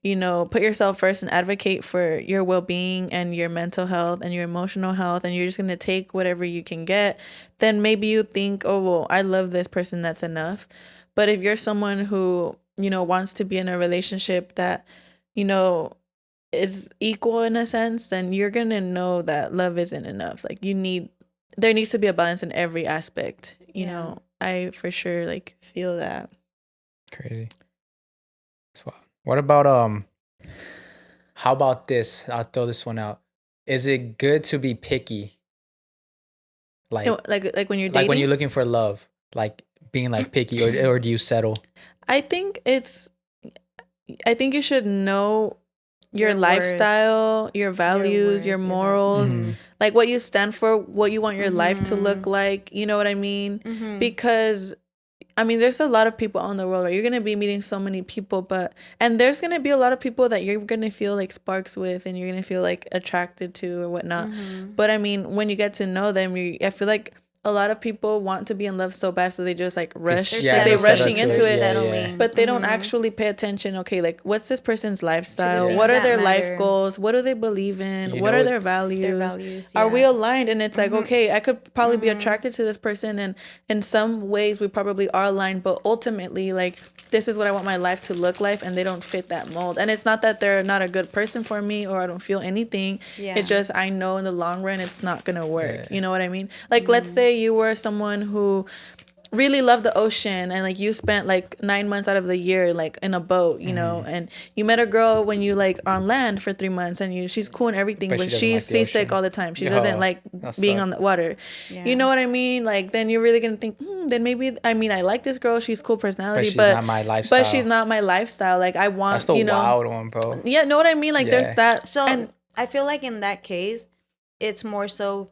you know, put yourself first and advocate for your well-being and your mental health and your emotional health, and you're just gonna take whatever you can get, then maybe you think, oh, well, I love this person, that's enough. But if you're someone who, you know, wants to be in a relationship that, you know, is equal in a sense, then you're gonna know that love isn't enough. Like, there needs to be a balance in every aspect. You know, I for sure like feel that. Crazy. What about how about this? I'll throw this one out. Is it good to be picky? Like when you're dating? Like when you're looking for love, like being like picky, or do you settle? I think you should know your lifestyle, your values, your morals, like what you stand for, what you want your life to look like. You know what I mean? Because I mean, there's a lot of people out in the world, right? You're going to be meeting so many people, and there's going to be a lot of people that you're going to feel like sparks with, and you're going to feel like attracted to or whatnot. But I mean, when you get to know them, I feel like a lot of people want to be in love so bad, so they just like rush. They're they're rushing into it, settling. But they don't actually pay attention. Okay, like what's this person's lifestyle? What are their life goals? What do they believe in? What are their values? Are we aligned? And it's like, okay, I could probably be attracted to this person, and in some ways we probably are aligned, but ultimately, like, this is what I want my life to look like, and they don't fit that mold. And it's not that they're not a good person for me or I don't feel anything. It's just I know in the long run it's not gonna work. You know what I mean? Like, let's say you were someone who really loved the ocean, and like you spent like 9 months out of the year like in a boat, you know, and you met a girl when you like on land for 3 months, and she's cool and everything, but she's like seasick all the time. She doesn't like being on the water. You know what I mean? Like, then you're really gonna think, then maybe, I mean, I like this girl, she's cool personality, but she's not my lifestyle. But she's not my lifestyle. Like, I want, that's the wild one, bro. Yeah, know what I mean? Like, there's that. So, and I feel like in that case, it's more so,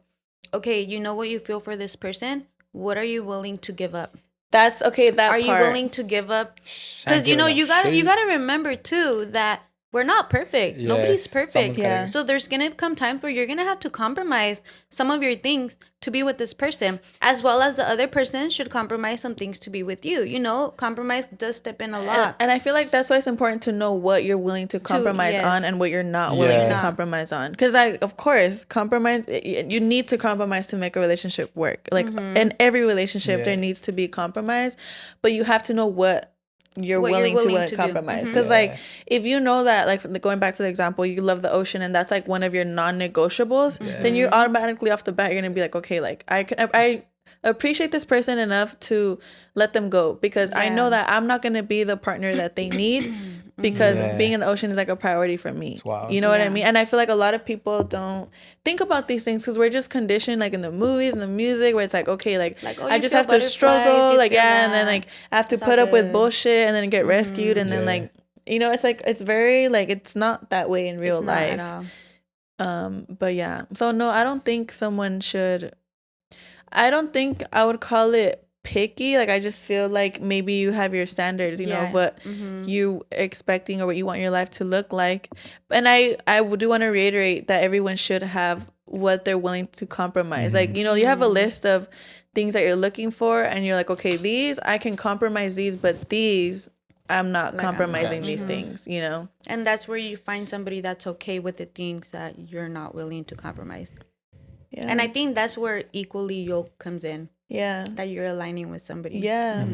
okay, you know what you feel for this person. What are you willing to give up? That's okay. That are you willing to give up? Because you gotta remember too that we're not perfect. Yes, nobody's perfect. Yeah. So there's gonna come times where you're gonna have to compromise some of your things to be with this person, as well as the other person should compromise some things to be with you. You know, compromise does step in a lot. And I feel like that's why it's important to know what you're willing to compromise on and what you're not willing to compromise on. Because of course, compromise. You need to compromise to make a relationship work. Like in every relationship, there needs to be compromise, but you have to know what you're willing to compromise. Because like, if you know that, like, going back to the example, you love the ocean and that's like one of your non-negotiables, then you're automatically off the bat, you're gonna be like, okay, like I appreciate this person enough to let them go, because I know that I'm not gonna be the partner that they need, because being in the ocean is like a priority for me. You know what I mean? And I feel like a lot of people don't think about these things because we're just conditioned, like in the movies and the music, where it's like, okay, like I just have to struggle, like, and then like I have to put up with bullshit and then get rescued, and then like, you know, it's like, it's very like, it's not that way in real life. But yeah, so no, I don't think I would call it picky. Like, I just feel like maybe you have your standards, you know, of what you expecting or what you want your life to look like. And I do want to reiterate that everyone should have what they're willing to compromise. Like, you know, you have a list of things that you're looking for, and you're like, okay, these I can compromise these, but these I'm not compromising these things, you know. And that's where you find somebody that's okay with the things that you're not willing to compromise. Yeah. And I think that's where equally yoke comes in. Yeah. That you're aligning with somebody. Yeah.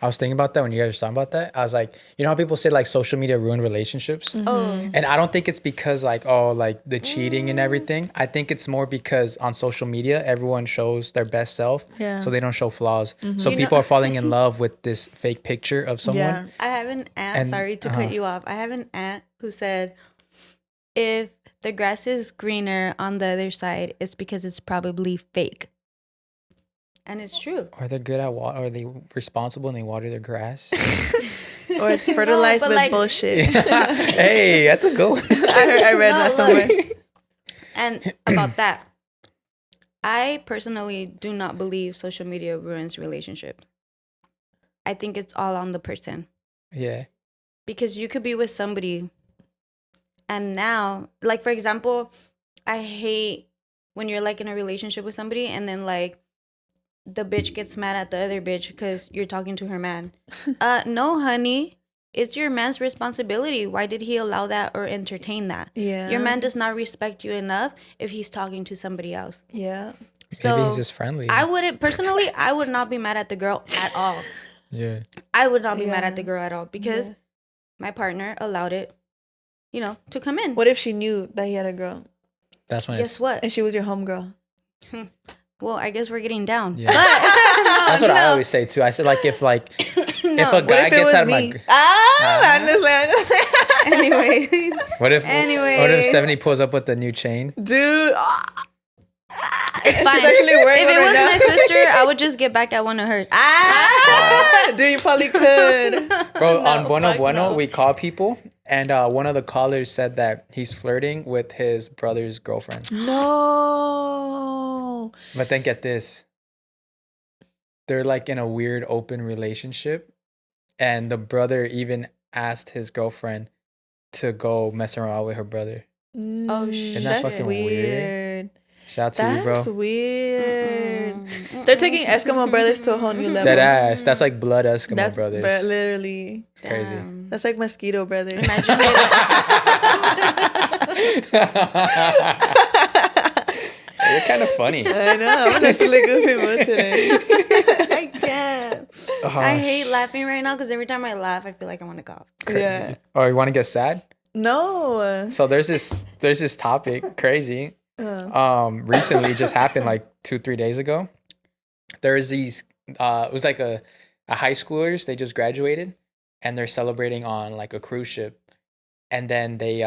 I was thinking about that when you guys were talking about that. I was like, you know how people say like social media ruined relationships? And I don't think it's because like, oh, like the cheating and everything. I think it's more because on social media, everyone shows their best self. Yeah. So they don't show flaws. So people are falling in love with this fake picture of someone. Yeah. I have an aunt, sorry to cut you off. I have an aunt who said, if the grass is greener on the other side, it's because it's probably fake. And it's true. Are they good at water? Are they responsible and they water their grass? Or it's fertilized with like, bullshit. Hey, that's a good one. I read that somewhere. And about that, I personally do not believe social media ruins relationships. I think it's all on the person. Yeah. Because you could be with somebody, and now, like, for example, I hate when you're like in a relationship with somebody and then like the bitch gets mad at the other bitch because you're talking to her man. No, honey, it's your man's responsibility. Why did he allow that or entertain that? Yeah. Your man does not respect you enough if he's talking to somebody else. Yeah. So maybe he's just friendly. I would not be mad at the girl at all. Yeah. I would not be mad at the girl at all because my partner allowed it, you know, to come in. What if she knew that he had a girl? That's when. Guess what? And she was your homegirl. Well, I guess we're getting down. Yeah. That's what I always say too. I said like if if a guy gets out of my anyway. What if Stephanie pulls up with the new chain? Dude. It's fine. If it was my sister, I would just get back at one of hers. Dude, you probably could. Bro, no, on Bueno, we call people. And one of the callers said that he's flirting with his brother's girlfriend. No. But then get this. They're like in a weird open relationship. And the brother even asked his girlfriend to go mess around with her brother. Oh, shit. Isn't that fucking weird? Shout out to you, bro. That's weird. They're taking Eskimo brothers to a whole new level. That ass. That's like blood Eskimo brothers. Literally. It's crazy. That's like mosquito brothers. Imagine You're kind of funny. I know. I'm gonna silly goofy mood today. I can't. I hate laughing right now because every time I laugh, I feel like I want to cough. Crazy. Yeah. Oh, you want to get sad? No. So there's this topic, crazy. Recently it just happened like 2-3 days ago. There's these it was like a high schoolers, they just graduated and they're celebrating on like a cruise ship. And then they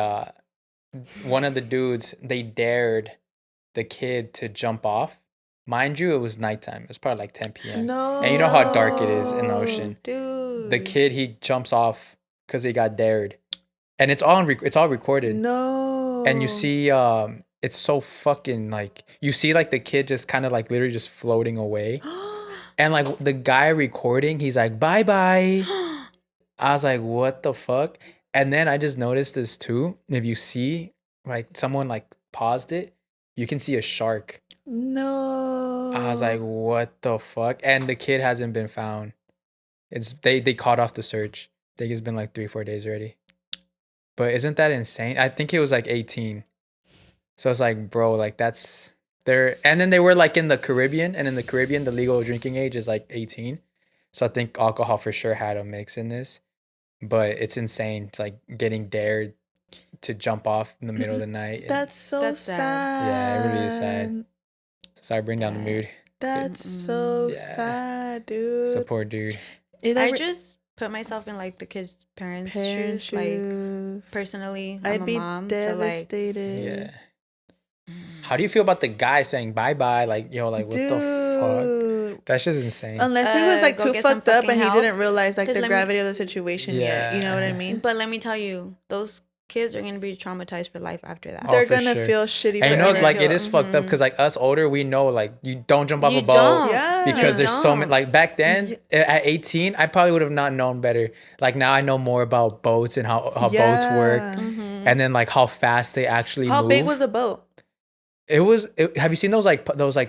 one of the dudes, they dared the kid to jump off. Mind you, it was nighttime. It was probably like 10 p.m. No. And you know how dark it is in the ocean. Dude. The kid, he jumps off because he got dared. And it's all recorded. No. And you see it's so fucking like you see like the kid just kind of like literally just floating away. And like the guy recording, he's like, bye-bye. I was like, what the fuck? And then I just noticed this too. If you see like someone like paused it, you can see a shark. No. I was like, what the fuck? And the kid hasn't been found. It's they caught off the search. I think it's been like 3-4 days already. But isn't that insane? I think it was like 18. So it's like, bro, like that's there. And then they were like in the Caribbean, and in the Caribbean, the legal drinking age is like 18. So I think alcohol for sure had a mix in this. But it's insane. It's like getting dared to jump off in the middle of the night. That's so sad. Yeah, it really is sad. Sorry, bring down the mood. That's so sad, dude. Support, dude. I just put myself in like the kids' parents' shoes. Like personally, I'm a mom. I'd be devastated. Yeah. How do you feel about the guy saying bye bye? Like, yo, like what the fuck? That's just insane. Unless he was like too fucked up and help. He didn't realize like the gravity of the situation yet. You know what I mean? But let me tell you, those kids are gonna be traumatized for life after that. They're gonna feel shitty. And you know, like it is fucked up because like us older, we know like you don't jump off a boat because there's so many. Like back then at 18, I probably would have not known better. Like now I know more about boats and how boats work, and then like how fast they actually move. How big was the boat? Have you seen those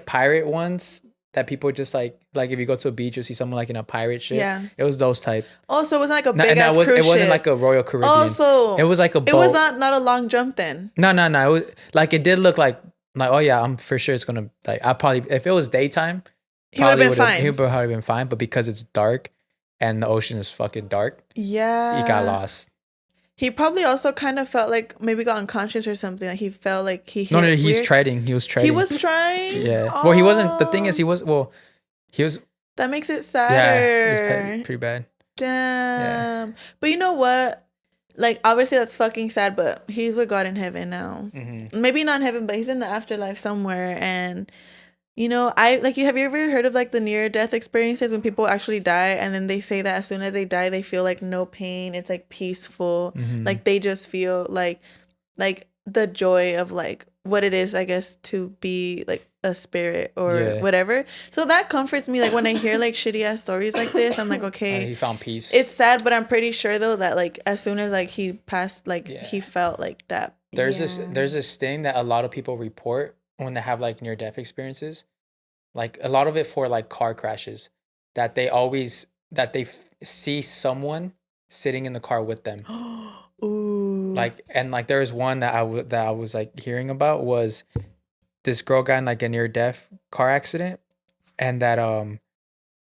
pirate ones that people just like if you go to a beach, you see someone like in a pirate ship? Yeah. It was those type. Also, it was like a big ass cruise ship. It wasn't like a Royal Caribbean. Also, it was like a boat. It was not a long jump then. No. It was like it did look like oh yeah, I'm for sure it's gonna like I probably if it was daytime, he would have been fine. He would probably been fine, but because it's dark and the ocean is fucking dark, he got lost. He probably also kind of felt like maybe got unconscious or something. Like he felt like he hit No, he's treading. He was treading. He was trying? Yeah. Oh. Well, he wasn't. The thing is, he was. That makes it sadder. Yeah, it was pretty bad. Damn. Yeah. But you know what? Like, obviously that's fucking sad, but he's with God in heaven now. Mm-hmm. Maybe not in heaven, but he's in the afterlife somewhere. And, you know, have you ever heard of like the near-death experiences when people actually die and then they say that as soon as they die, they feel like no pain. It's like peaceful. Mm-hmm. Like they just feel like the joy of like what it is, I guess, to be like a spirit or whatever. So that comforts me. Like when I hear like shitty ass stories like this, I'm like, okay, he found peace. It's sad, but I'm pretty sure though that like as soon as like he passed, like he felt like that. There's this thing that a lot of people report when they have like near death experiences, like a lot of it for like car crashes, that they see someone sitting in the car with them. Ooh. Like and like there was one that I was like hearing about was this girl got in like a near death car accident, and that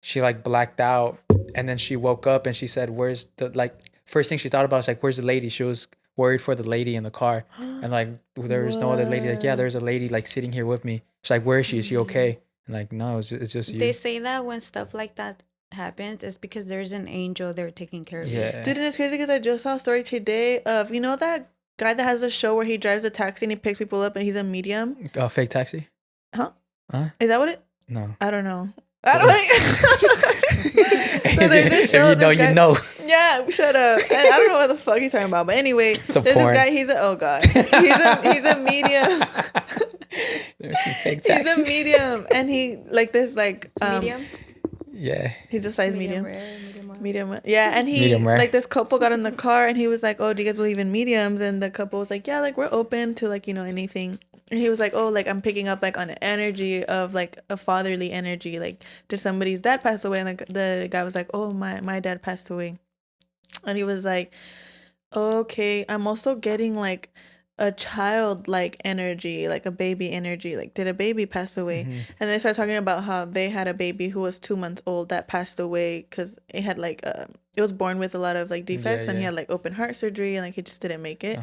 she like blacked out, and then she woke up and she said, "Where's the like?" First thing she thought about was like, "Where's the lady?" She was worried for the lady in the car, and like there was no other lady. Like, yeah, there's a lady like sitting here with me. She's like, "Where is she? Is she okay?" And like, no, it's just you. They say that when stuff like that happens, it's because there's an angel there taking care of you. Dude, and it's crazy because I just saw a story today of, you know, that guy that has a show where he drives a taxi and he picks people up and he's a medium. Fake taxi? Huh? Is that what it? No. I don't know. I don't so there's this show. If you know, you know. Yeah, shut up. I don't know what the fuck he's talking about. But anyway, there's this guy. He's a medium. There's some fake taxi. He's a medium, and he like this like medium. Yeah. He's a size medium. Medium. Yeah, and he medium like this couple got in the car and he was like, "Oh, do you guys believe in mediums?" And the couple was like, "Yeah, like we're open to like, you know, anything." And he was like, oh, like I'm picking up like on an energy of like a fatherly energy. Like, did somebody's dad pass away? And the guy was like, oh, my dad passed away. And he was like, okay, I'm also getting like a childlike energy, like a baby energy. Like, did a baby pass away? And they started talking about how they had a baby who was 2 months old that passed away because it had like it was born with a lot of like defects, and he had like open heart surgery, and like he just didn't make it.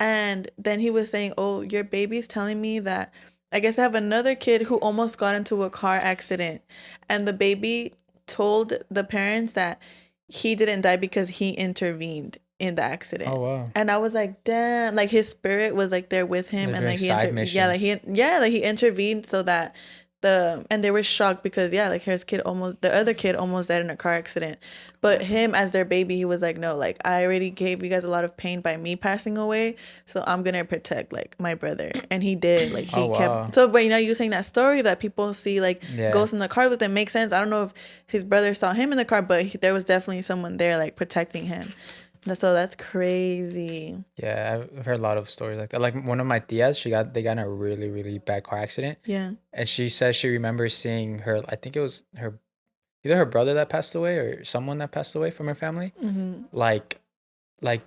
And then he was saying, oh, your baby's telling me that I guess I have another kid who almost got into a car accident, and the baby told the parents that he didn't die because he intervened in the accident. Oh wow! And I was like, damn, like his spirit was like there with him, and like he intervened so that and they were shocked because like the other kid almost died in a car accident, but him as their baby, he was like, no, like I already gave you guys a lot of pain by me passing away, so I'm gonna protect like my brother. And he did, like he kept. So but you saying that story that people see like ghosts in the car with him makes sense. I don't know if his brother saw him in the car, but there was definitely someone there like protecting him. So that's crazy. Yeah, I've heard a lot of stories like that. Like one of my tias, they got in a really, really bad car accident. Yeah. And she says she remembers seeing her, I think it was either her brother that passed away or someone that passed away from her family, like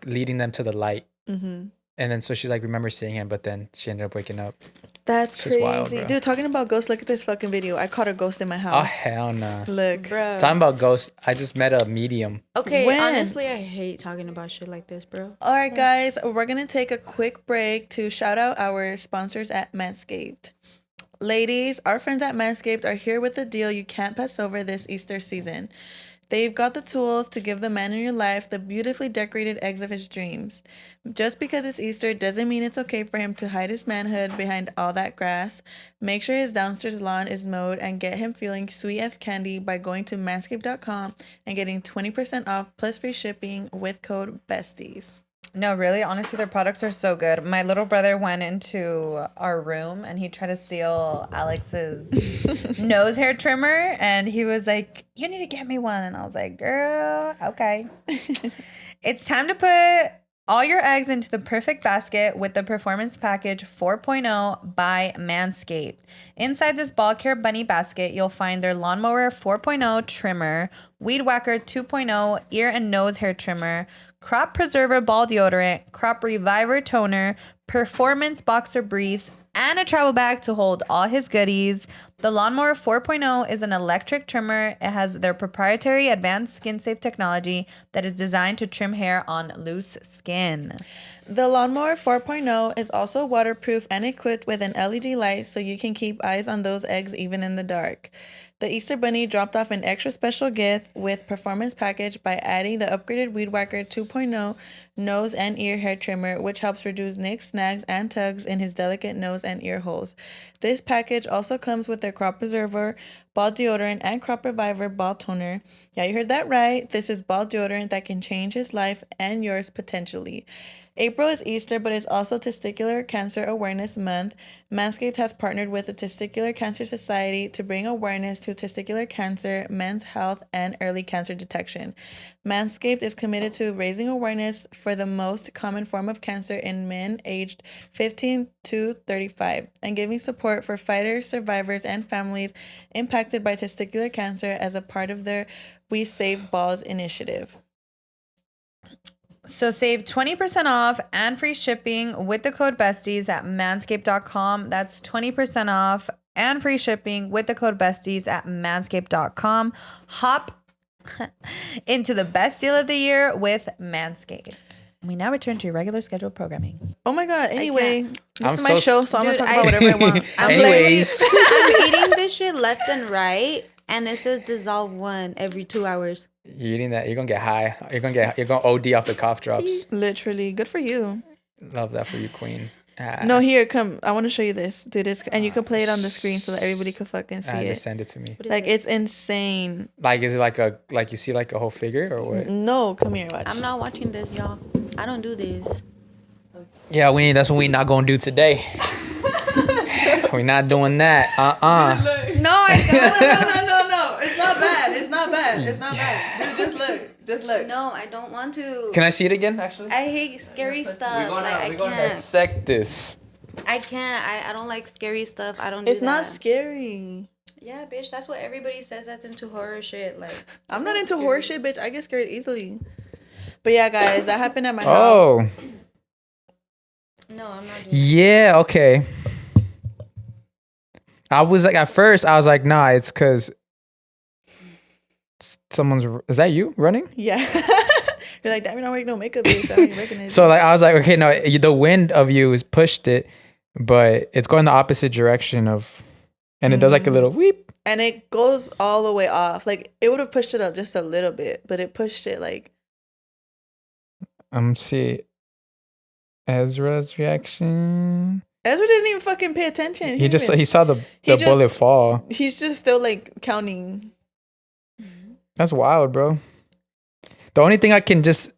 leading them to the light. And then so she like remembers seeing him, but then she ended up waking up. That's crazy. Wild, dude, talking about ghosts, look at this fucking video. I caught a ghost in my house. Oh, hell no. Look. Bro. Talking about ghosts, I just met a medium. Okay, honestly, I hate talking about shit like this, bro. All right, guys, we're going to take a quick break to shout out our sponsors at Manscaped. Ladies, our friends at Manscaped are here with a deal you can't pass over this Easter season. They've got the tools to give the man in your life the beautifully decorated eggs of his dreams. Just because it's Easter doesn't mean it's okay for him to hide his manhood behind all that grass. Make sure his downstairs lawn is mowed and get him feeling sweet as candy by going to manscaped.com and getting 20% off plus free shipping with code BESTIES. No, really, honestly, their products are so good. My little brother went into our room and he tried to steal Alex's nose hair trimmer, and he was like, you need to get me one. And I was like, girl, okay. It's time to put all your eggs into the perfect basket with the Performance Package 4.0 by Manscaped. Inside this ball care bunny basket, you'll find their Lawnmower 4.0 trimmer, Weed Whacker 2.0 ear and nose hair trimmer, Crop Preserver ball deodorant, Crop Reviver toner, Performance boxer briefs, and a travel bag to hold all his goodies. The Lawnmower 4.0 is an electric trimmer. It has their proprietary advanced skin-safe technology that is designed to trim hair on loose skin. The Lawnmower 4.0 is also waterproof and equipped with an LED light so you can keep eyes on those eggs even in the dark. The Easter Bunny dropped off an extra special gift with Performance Package by adding the upgraded Weed Whacker 2.0 nose and ear hair trimmer, which helps reduce nicks, snags, and tugs in his delicate nose and ear holes. This package also comes with their Crop Preserver, ball deodorant, and Crop Reviver ball toner. Yeah, you heard that right. This is ball deodorant that can change his life and yours potentially. April is Easter, but it's also Testicular Cancer Awareness Month. Manscaped has partnered with the Testicular Cancer Society to bring awareness to testicular cancer, men's health, and early cancer detection. Manscaped is committed to raising awareness for the most common form of cancer in men aged 15 to 35 and giving support for fighters, survivors, and families impacted by testicular cancer as a part of their We Save Balls initiative. So save 20% off and free shipping with the code BESTIES at manscaped.com. That's 20% off and free shipping with the code BESTIES at manscaped.com. Hop into the best deal of the year with Manscaped. We now return to your regular scheduled programming. Oh my God. Anyway, this is my show, so I'm going to talk about whatever I want. Anyways. I'm eating this shit left and right, and it says dissolve 1 every 2 hours. You're eating that, you're gonna get high. You're gonna OD off the cough drops. Literally, good for you. Love that for you, queen. No, here, come. I want to show you this. Do this, and you can play it on the screen so that everybody could fucking see it. Just send it to me. Like it's insane. Like is it like you see like a whole figure or what? No, come here, watch. I'm not watching this, y'all. I don't do this. Yeah, that's what we not gonna do today. We not doing that. No, no. It's not bad. It's not bad. Dude, just look. No, I don't want to. Can I see it again? Actually, I hate scary stuff. We're gonna dissect this. I can't. I don't like scary stuff. I don't do that. It's not scary. Yeah, bitch. That's what everybody says that's into horror shit. Like, I'm not into horror shit, bitch. I get scared easily. But yeah, guys, that happened at my house. Oh. No, I'm not doing Yeah, okay. I was like, at first, I was like, nah, it's because someone's. Is that you running? Yeah. You're like, damn, you're not wearing no makeup, bitch. I don't even recognize So you. like, I was like, okay, no, the wind of you has pushed it, but it's going the opposite direction of, and it does like a little weep. And it goes all the way off. Like, it would have pushed it up just a little bit, but it pushed it like. See Ezra's reaction. Ezra didn't even fucking pay attention. He saw the bullet fall. He's just still like counting. That's wild, bro. The only thing I can just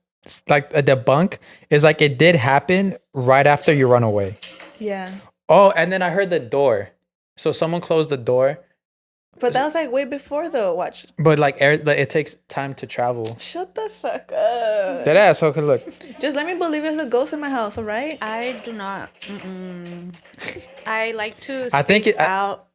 like debunk is like it did happen right after you run away. Yeah. Oh, and then I heard the door. So someone closed the door. But that was like way before though. Watch. But like it takes time to travel. Shut the fuck up. That ass. Okay, look. Just let me believe there's a ghost in my house, all right? I do not. I like to I think space out.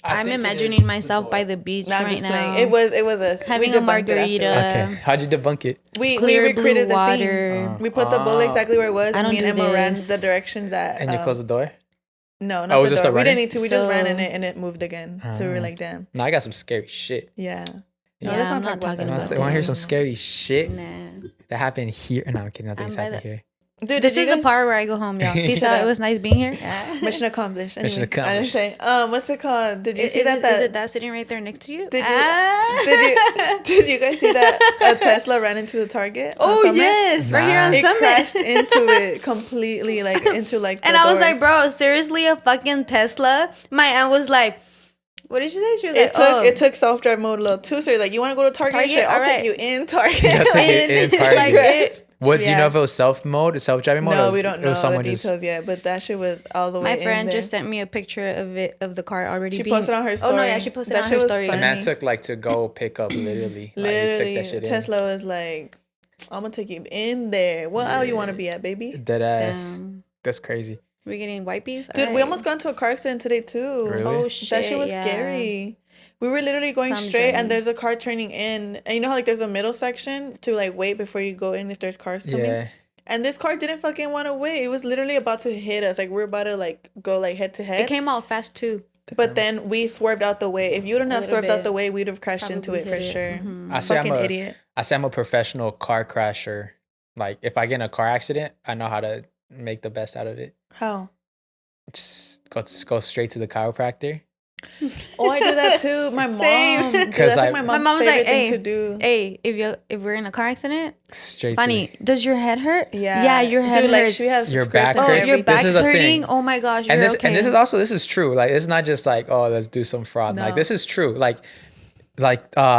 I'm imagining myself by the beach right now. It was us. Having a margarita. Okay. How'd you debunk it? We Clear recreated blue the water. scene. We put the bullet exactly where it was. I don't Me and do Emma ran this. the directions at. And you closed the door? No, Oh, not was the just door. the We didn't running? need to. We just ran in it and it moved again. So we were like, damn. No, I got some scary shit. Yeah. Yeah, No, let's I'm not talk about talking that. about Want to hear some scary shit Nah. that happened here? No, I'm kidding. Nothing's happened here. Dude, This is the part where I go home, y'all. Peace out. It was nice being here. Mission accomplished. Anyway, Mission accomplished. I didn't say. What's it called? Did you see Is that? it that sitting right there next to you? Did you guys see that a Tesla ran into the Target? on Oh Summit? yes, right here on It Summit. crashed into it completely, like into like. And the I was like, doors. bro, seriously, a fucking Tesla? My aunt was like, what did she say? She was It took self drive mode a little too. So you're like, you want to go to Target? Shit, I'll take you in Target. Yeah, take it in Target. Like it. What do you know if it was self-driving mode? No, or we don't it know was the someone details yet, but that shit was all the way. My friend in there. just sent me a picture of the car already. She being... posted on her story. Oh no, yeah, she posted that on shit her was story. funny. The man took like to go pick up literally. Literally, like, he took that shit Tesla was like, I'm gonna take you in there. What aisle you want to be at, baby? Dead ass. Damn. That's crazy. We're getting wipies? Dude, we almost got into a car accident today too. Really? Oh shit. That shit was scary. We were literally going straight and there's a car turning in. And you know how like there's a middle section to like wait before you go in if there's cars coming? Yeah. And this car didn't fucking want to wait. It was literally about to hit us. Like we're about to like go like head to head. It came out fast too. But then we swerved out the way. If you wouldn't have little swerved out bit. the way, we'd have crashed into Probably it for hit it. sure. Mhm. I say Fucking idiot. I say I'm a professional car crasher. Like if I get in a car accident, I know how to make the best out of it. How? Just go straight to the chiropractor. Oh, I do that too. My mom. Same. Dude, 'Cause, that's like like, my mom's mom's favorite like, thing "Hey, to do. Hey, if we're in a car accident, Straight funny, does your head hurt? Yeah. Yeah, your head Dude, hurts. like she has Your script back and Oh, hurts. your everything. back's is a hurting. thing. Oh my gosh, to. And you're this okay. and this is true. Like it's not just like, oh, let's do some fraud. No. Like this is true. Like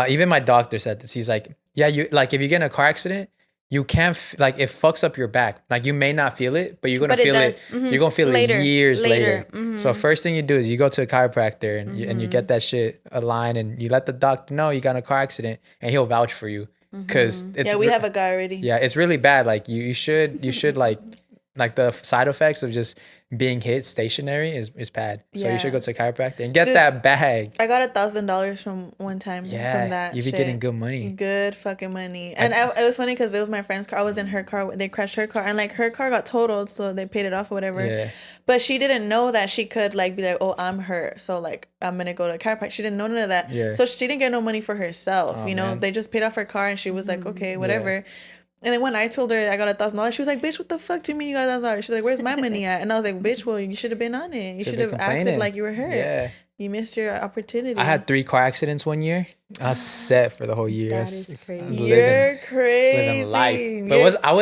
even my doctor said this. He's like, yeah, you like if you get in a car accident, you can't like it fucks up your back. Like you may not feel it, but you're gonna But it feel does. it. Mhm. You're gonna feel Later. it years later. Mhm. So first thing you do is you go to a chiropractor and you get that shit aligned and you let the doctor know you got in a car accident and he'll vouch for you because it's Yeah, we have a guy already. yeah, it's really bad. Like you should like the side effects of just being hit stationary is bad. So you should go to a chiropractor and get Dude, that bag. I got $1,000 from one time Yeah, from that. you be shit. getting good money. Good fucking money. And it was funny because it was my friend's car. I was in her car. They crashed her car. And like her car got totaled. So they paid it off or whatever. Yeah. But she didn't know that she could like be like, oh, I'm hurt. So like, I'm going to go to a chiropractor. She didn't know none of that. Yeah. So she didn't get no money for herself. Oh, you know, man. they just paid off her car and she was like, okay, whatever. And then when I told her I got $1,000, she was like, bitch, what the fuck do you mean you got $1,000? She's like, where's my money at? And I was like, bitch, well, you should have been on it. You should have acted like you were hurt. Yeah. You missed your opportunity. I had 3 car accidents one year. I was set for the whole year. That I was- is I was crazy. You're crazy. living life. But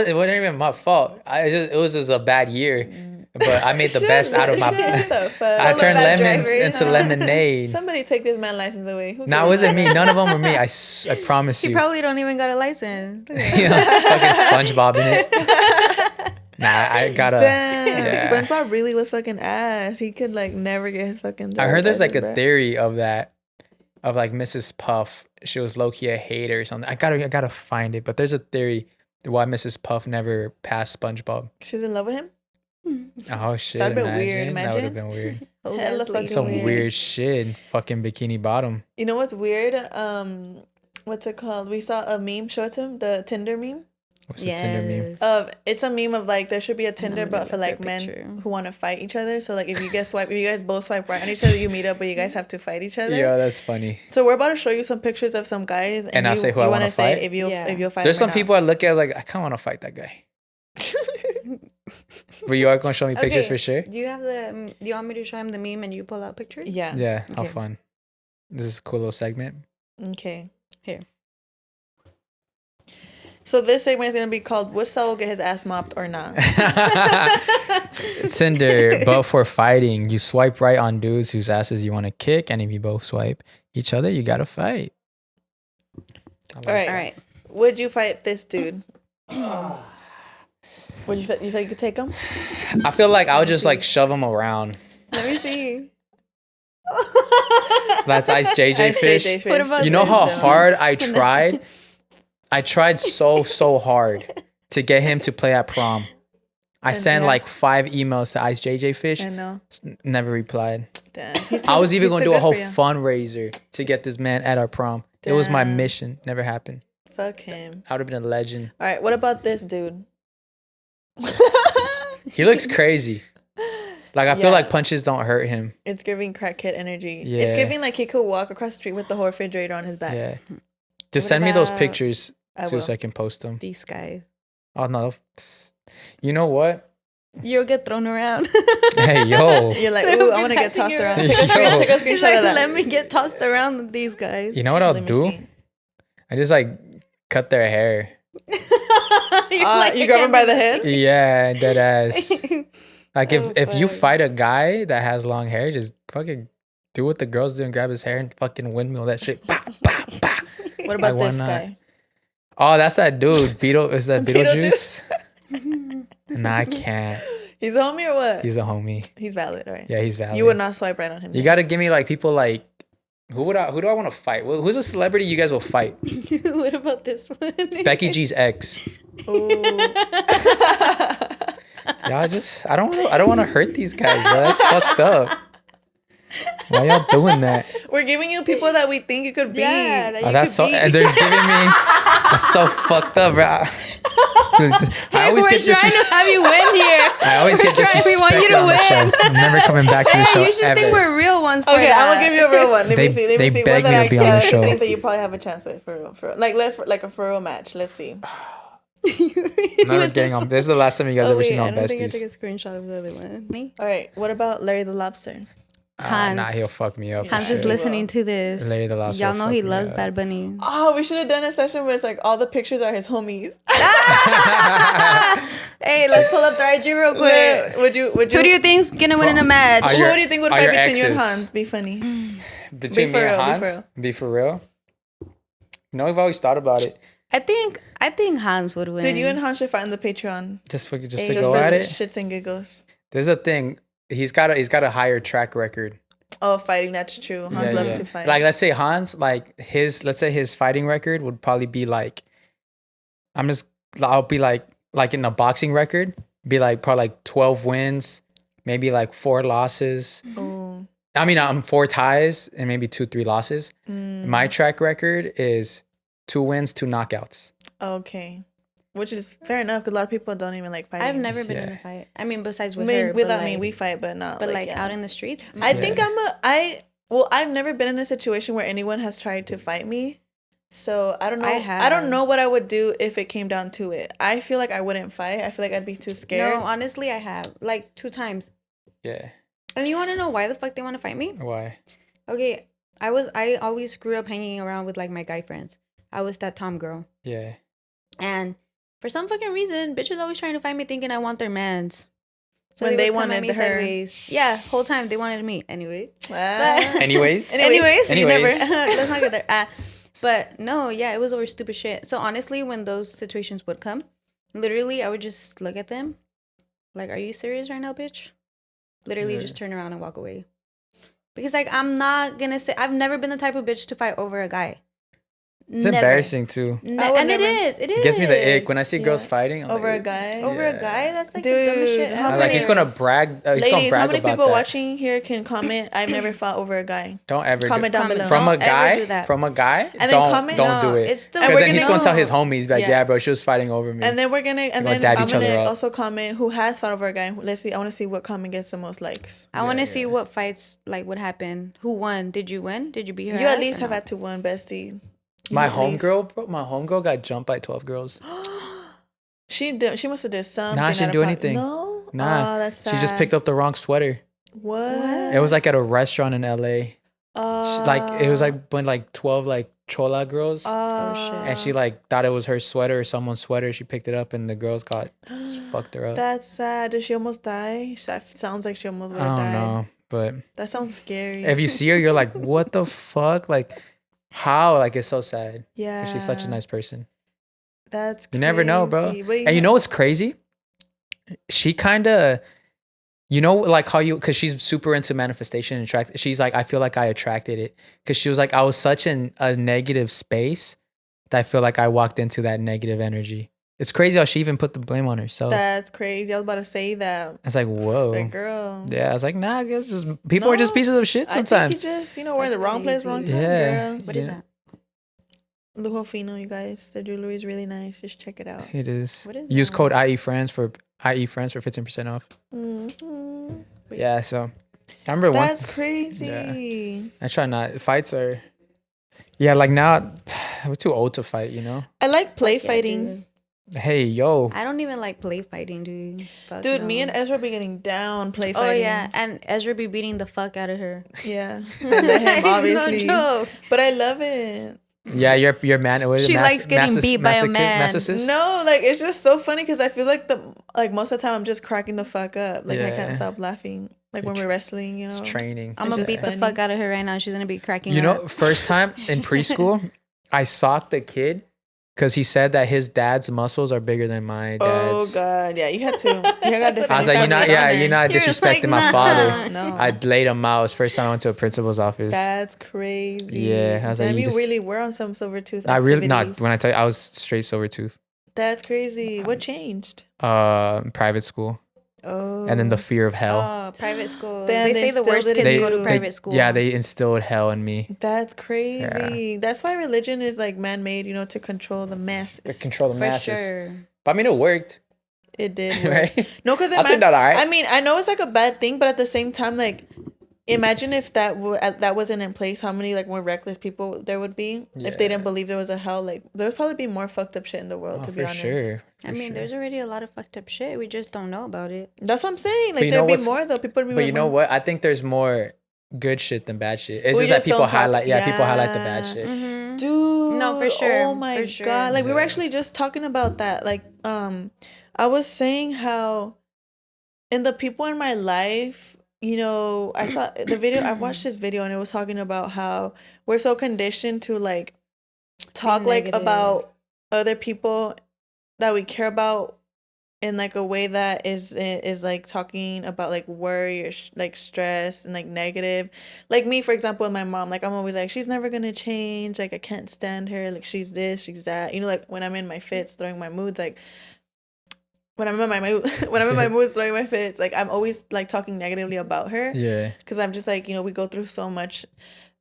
it wasn't even my fault. It was just a bad year. But I made the best out of my. Shut the fuck I up. turned bad lemons driver. into lemonade. Somebody take this man license away. Who No, it cares? wasn't me. None of them were me. I promise She you. probably don't even got a license. Look at You know, fucking SpongeBob in it. Nah, I got a. Damn, Yeah. SpongeBob really was fucking ass. He could like never get his fucking. I heard there's like driver's a license, theory of that, of like Mrs. Puff. She was low key a hater or something. I gotta find it. But there's a theory why Mrs. Puff never passed SpongeBob. bruh. She's in love with him. Oh shit! That'd been weird. That would have been weird. Hella fucking Some weird shit. Fucking bikini bottom. You know what's weird? What's it called? We saw a meme. Show it to him. The Tinder meme. What's the Tinder meme? It's a meme of like there should be a Tinder, but for like men who want to fight each other. So like if you guys both swipe right on each other, you meet up, but you guys have to fight each other. Yeah, that's funny. So we're about to show you some pictures of some guys, and I'll say who I want to fight. If you'll fight. There's some people I look at like I kind of want to fight that guy. But you are gonna show me pictures for sure. Do you have do you want me to show him the meme and you pull out pictures? Yeah. Yeah. How fun. This is a cool little segment. Okay. Here. So this segment is gonna be called "Which cell will get his ass mopped or not?" Tinder, but for fighting, you swipe right on dudes whose asses you want to kick, and if you both swipe each other, you gotta fight. All right. Would you fight this dude? Would you feel you could take him? I feel like I would just like shove him around. Let me see. That's Ice JJ Fish. What about you know how hard I tried? I tried so hard to get him to play at prom. I sent like 5 emails to Ice JJ Fish. I know. Never replied. Damn. I was even going to do a whole fundraiser to get this man at our prom. Damn. It was my mission. Never happened. Fuck him. I would have been a legend. All right. What about this dude? He looks crazy. Like, I feel like punches don't hurt him. It's giving crackhead energy. Yeah. It's giving like he could walk across the street with the whole refrigerator on his back. Yeah. Just send me those pictures so I can post them. These guys. Oh, no. You know what? You'll get thrown around. Hey, yo. You're like, ooh, I want to get tossed around. Take a screenshot He's like, of that. let me get tossed around with these guys. You know what I'll do? I just like cut their hair. You grab him by the head? Yeah, dead ass. Like if you fight a guy that has long hair, just fucking do what the girls do and grab his hair and fucking windmill that shit. Bah, bah, bah. What about this guy? Oh, that's that dude. Is that Beetlejuice? Nah, I can't. He's a homie or what? He's a homie. He's valid, right? Yeah, he's valid. You would not swipe right on him. You got to give me like people like who do I want to fight? Who's a celebrity you guys will fight? What about this one? Becky G's ex. Ooh. Y'all just I don't want to hurt these guys, bro. That's fucked up. Why y'all doing that? We're giving you people that we think you could be. Yeah, that that's so. And they're giving me. That's so fucked up, bro. I always get trying to have you win here. I always get disrespected. We want you to win. I'm never coming back to the show. You should ever. think we're real ones. Okay, I'm gonna give you a real one. Let me see. They beg me to be on the show. I think that you probably have a chance with for real. Like a for real match. Let's see. Never getting on. This is the last time you guys ever seen on Besties. I think I took a screenshot of the other one. Me? All right. What about Larry the Lobster? Hans. Nah, he'll fuck me up. Hans is listening to this. Larry the Lobster. Y'all know he loves Bad Bunny. Oh, we should have done a session where it's like all the pictures are his homies. Hey, let's pull up the IG real quick. Would you? Who do you think's gonna win in a match? Who do you think would fight between you and Hans? Be funny. Between me and Hans? Be for real? No, we've always thought about it. I think Hans would win. Dude, you and Hans should find the Patreon. Just to go at it. Shits and giggles. There's a thing. He's got a higher track record. Oh, fighting, that's true. Hans loves to fight. Like, let's say Hans, like let's say his fighting record would probably be like, I'll be like in a boxing record, be like probably like 12 wins, maybe like 4 losses. Oh. I mean, 4 ties and maybe 2-3 losses. My track record is 2 wins, 2 knockouts. Okay. Which is fair enough because a lot of people don't even like fighting. I've never been in a fight. I mean, besides with her. Without me, we fight, but not. But like out in the streets? I think I've never been in a situation where anyone has tried to fight me. So I don't know. I don't know what I would do if it came down to it. I feel like I wouldn't fight. I feel like I'd be too scared. No, honestly, I have. Like 2 times. Yeah. And you want to know why the fuck they want to fight me? Why? Okay, I always grew up hanging around with like my guy friends. I was that Tom girl. Yeah. And for some fucking reason, bitches always trying to find me thinking I want their mans. So when they wanted her. Sideways. Yeah, whole time they wanted me. Anyway. Anyways. Let's not get there. But no, yeah, it was over stupid shit. So honestly, when those situations would come, literally I would just look at them like, are you serious right now, bitch? Literally just turn around and walk away. Because like, I'm not gonna say, I've never been the type of bitch to fight over a guy. It's embarrassing too. And it is. It gives me the ick when I see girls fighting. Over a guy. Over a guy? That's like the dumbest shit ever. Like he's gonna brag. Ladies, how many people watching here can comment? I've never fought over a guy. Don't ever comment down below. From a guy. And then comment. Don't do it. Because then he's gonna tell his homies, like, yeah, bro, she was fighting over me. And then I'm gonna also comment who has fought over a guy. Let's see. I want to see what comment gets the most likes. I want to see what fights like would happen. Who won? Did you win? Did you beat her? You at least have had to win, bestie. My homegirl got jumped by 12 girls. She must have did something. Nah, she didn't do anything. No? Nah. Oh, that's sad. She just picked up the wrong sweater. What? It was like at a restaurant in LA. It was like when like 12 like chola girls. Oh shit. And she like thought it was her sweater or someone's sweater. She picked it up and the girls fucked her up. That's sad. Did she almost die? That sounds like she almost would have died. I don't know, but that sounds scary. If you see her, you're like, what the fuck? Like, how? Like, it's so sad. Yeah. Because she's such a nice person. That's crazy. You never know, bro. And you know what's crazy? She kind of, like how because she's super into manifestation and attract. She's like, I feel like I attracted it. Because she was like, I was such a negative space that I feel like I walked into that negative energy. It's crazy how she even put the blame on herself. That's crazy. I was about to say that. I was like, whoa. Like, girl. Yeah, I was like, nah, people are just pieces of shit sometimes. I think you just, we're in the wrong place, wrong time, girl. What is that? Lujo Fino, you guys. The jewelry is really nice. Just check it out. It is. What is Use that? code IEFriends for 15% off. Mm-hmm. Yeah, so I remember once. That's crazy. Yeah. I try not. Fights are. Yeah, like now, we're too old to fight, I like play fighting. Hey, yo. I don't even like play fighting, dude. Dude, me and Ezra be getting down play fighting. Oh, yeah. And Ezra be beating the fuck out of her. Yeah. And him, obviously. No joke. But I love it. Yeah, your man. What is she likes getting beat by a man. No, like it's just so funny because I feel like most of the time I'm just cracking the fuck up. Like I can't stop laughing. Like when we're wrestling, It's training. I'm gonna beat the fuck out of her right now. She's gonna be cracking up. First time in preschool, I socked a kid because he said that his dad's muscles are bigger than my dad's. Oh God, yeah, you had to. You got to. I was like, you're not disrespecting like, my father. No. I laid him out. It was the first time I went to a principal's office. That's crazy. Yeah, I was like, you really were on some silver tooth. I really not. When I tell you, I was straight silver tooth. That's crazy. What changed? Private school. Oh. And then the fear of hell. Oh, private school. Then they say the worst kids go to private school. Yeah, they instilled hell in me. That's crazy. Yeah. That's why religion is like man-made, to control the masses. To control the masses. Sure. But I mean, it worked. It did work. Right? No, because I mean, I know it's like a bad thing, but at the same time, like, imagine if that wasn't in place, how many like more reckless people there would be if they didn't believe there was a hell. Like, there would probably be more fucked up shit in the world, to be honest. Sure. I mean, there's already a lot of fucked up shit. We just don't know about it. That's what I'm saying. Like, there'd be more though. People would be. But you know what? I think there's more good shit than bad shit. It's just that people highlight. Yeah, people highlight the bad shit. Mm-hmm. Dude, no, for sure. Oh my God! Like, we were actually just talking about that. Like, I was saying how, in the people in my life, I saw the video. I watched this video and it was talking about how we're so conditioned to like talk like about other people that we care about in like a way that is like talking about like worry or like stress and like negative. Like me, for example, with my mom, like I'm always like, she's never gonna change. Like I can't stand her. Like she's this, she's that. Like when I'm in my fits, throwing my moods, like. When I'm in my mood, throwing my fits, like I'm always like talking negatively about her. Yeah. Because I'm just like, we go through so much,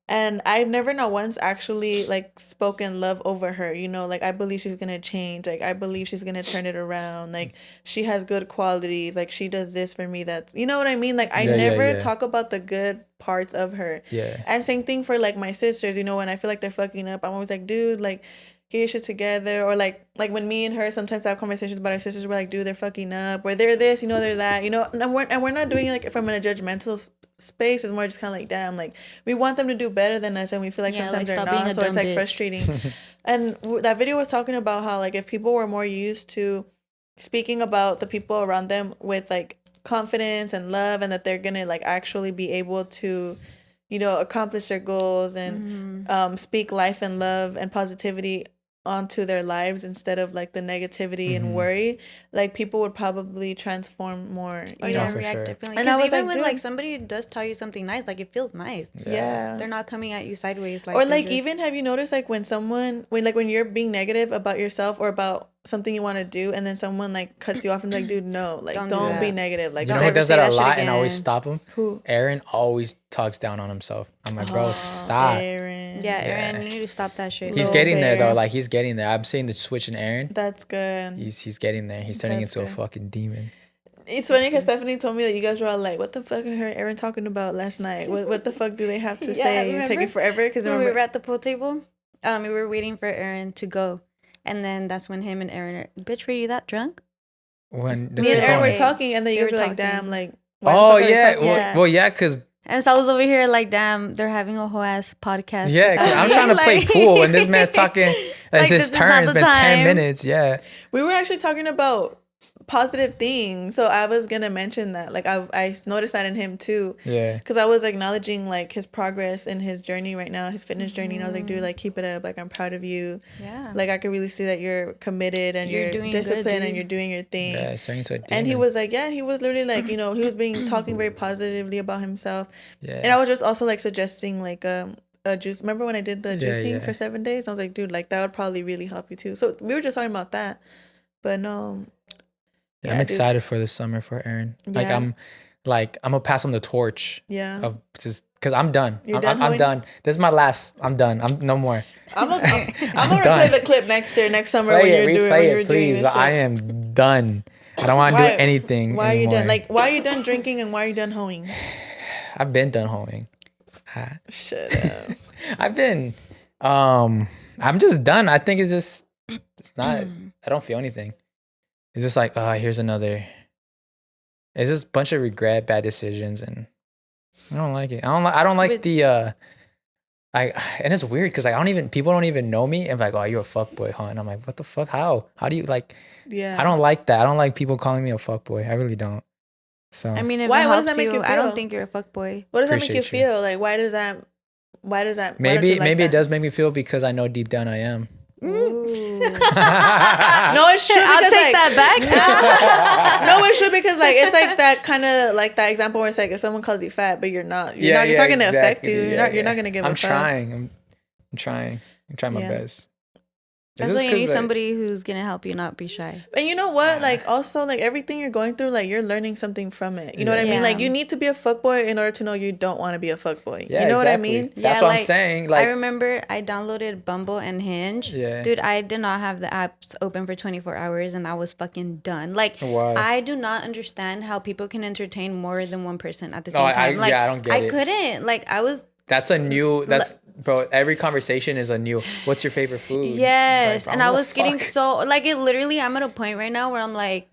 and I've never not once actually like spoken love over her. Like I believe she's gonna change. Like I believe she's gonna turn it around. Like she has good qualities. Like she does this for me. That's what I mean. Like I never talk about the good parts of her. Yeah. And same thing for like my sisters. When I feel like they're fucking up, I'm always like, dude, like. Get your shit together. Or like when me and her sometimes have conversations about our sisters, we're like, dude, they're fucking up, or they're this, they're that, and we're not doing it like from a judgmental space. It's more just kind of like, damn, like we want them to do better than us, and we feel like sometimes they're not, so it's like frustrating. And that video was talking about how like if people were more used to speaking about the people around them with like confidence and love, and that they're gonna like actually be able to accomplish their goals and speak life and love and positivity onto their lives instead of like the negativity and worry, like people would probably transform more. You know? React sure. differently. And I Because was even like, when like dude, somebody does tell you something nice, like it feels nice. yeah. They're not coming at you sideways. Like, or like just... even have you noticed like when you're being negative about yourself or about something you want to do, and then someone like cuts you off and like, dude, no, like don't be negative. Like, you know who does that a lot and always stop him? Who? Aaron always talks down on himself. I'm like, bro, stop. Aaron. Yeah, Aaron, you need to stop that shit. He's getting there though. Like he's getting there. I'm seeing the switch in Aaron. That's good. He's getting there. He's turning into a fucking demon. It's funny because Stephanie told me that you guys were all like, what the fuck are her and Aaron talking about last night? What the fuck do they have to say? Remember? Taking forever? Because when we were at the pool table, we were waiting for Aaron to go. And then that's when him and Aaron are, bitch, were you that drunk? When me and Aaron were talking, and then you guys were like, damn, like, well, yeah, because. And so I was over here like, damn, they're having a whole ass podcast. Yeah, because I'm trying to play pool, and this man's talking. It's his turn. It's been 10 minutes. Yeah. We were actually talking about positive things, so I was gonna mention that. Like, I noticed that in him too. Yeah. Because I was acknowledging like his progress in his journey right now, his fitness journey, and I was like, dude, like keep it up. Like, I'm proud of you. Yeah. Like, I could really see that you're committed and you're disciplined and you're doing your thing. Yeah, it's turning to a demon. And he was like, he was literally like, you know, he was talking very positively about himself. Yeah. And I was just also like suggesting like a juice. Remember when I did the juicing for 7 days? I was like, dude, like that would probably really help you too. So we were just talking about that, but no. Yeah, I'm excited for this summer for Aaron. Like I'm gonna pass him the torch. Yeah. Of just because I'm done. I'm done. This is my last. I'm done. I'm no more. I'm gonna replay the clip next summer when you're doing please. this shit. I am done. I don't want to do anything. Why anymore. are you done? Like, why are you done drinking and why are you done hoeing? I've been done hoeing. Shut up. I've been. I'm just done. I think it's not. I don't feel anything. It's just like, here's another. It's just a bunch of regret, bad decisions, and I don't like it. I don't like the. And it's weird because like people don't even know me and like, oh, you're a fuckboy, huh? And I'm like, what the fuck? How do you like? Yeah. I don't like that. I don't like people calling me a fuckboy. I really don't. So I mean, what does that make you feel? I don't think you're a fuckboy. What does that make you feel? Like, why does that? Maybe it does make me feel because I know deep down I am. No, it's true. I'll take that back. No, it's true because like it's like that kind of like that example where it's like if someone calls you fat, but you're not. It's not gonna affect you. You're not gonna give a fuck. I'm trying my best. That's why you need somebody who's gonna help you not be shy. And you know what? Like also like everything you're going through, like you're learning something from it. You know what I mean? Like you need to be a fuckboy in order to know you don't want to be a fuckboy. Yeah, you know what I mean? That's what I'm saying. Like I remember I downloaded Bumble and Hinge. Yeah. Dude, I did not have the apps open for 24 hours and I was fucking done. Like why? I do not understand how people can entertain more than one person at the same time. Like I don't get it. I couldn't. Like I was. Bro, every conversation is a new, what's your favorite food? Yes. Like, and I was getting so, like, it literally, I'm at a point right now where I'm like,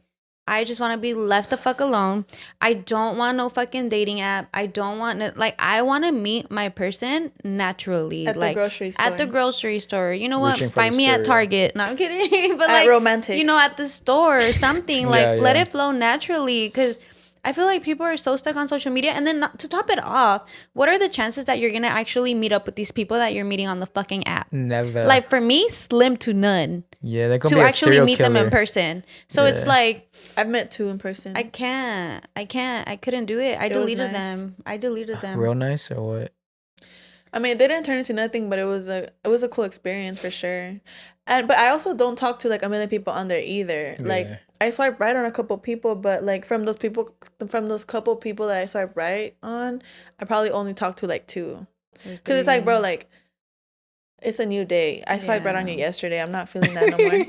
I just want to be left the fuck alone. I don't want no fucking dating app. I don't want to, like, I want to meet my person naturally. At the grocery store. At the grocery store. You know what? Find me at Target. No, I'm kidding. But at like, Romantics. you know, at the store or something. Like, let it flow naturally. Because I feel like people are so stuck on social media. And then to top it off, what are the chances that you're going to actually meet up with these people that you're meeting on the fucking app? Never. Like for me, slim to none. Yeah, they're going to actually meet them in person. So it's like. I've met 2 in person. I can't. I couldn't do it. I deleted them. Real nice or what? I mean, they didn't turn into nothing, but it was a cool experience for sure. But I also don't talk to like a million people on there either. Yeah. Like I swipe right on a couple people, but like from those couple people that I swipe right on, I probably only talk to like 2. Because it's like, bro, like it's a new day. I swiped right on you yesterday. I'm not feeling that no more.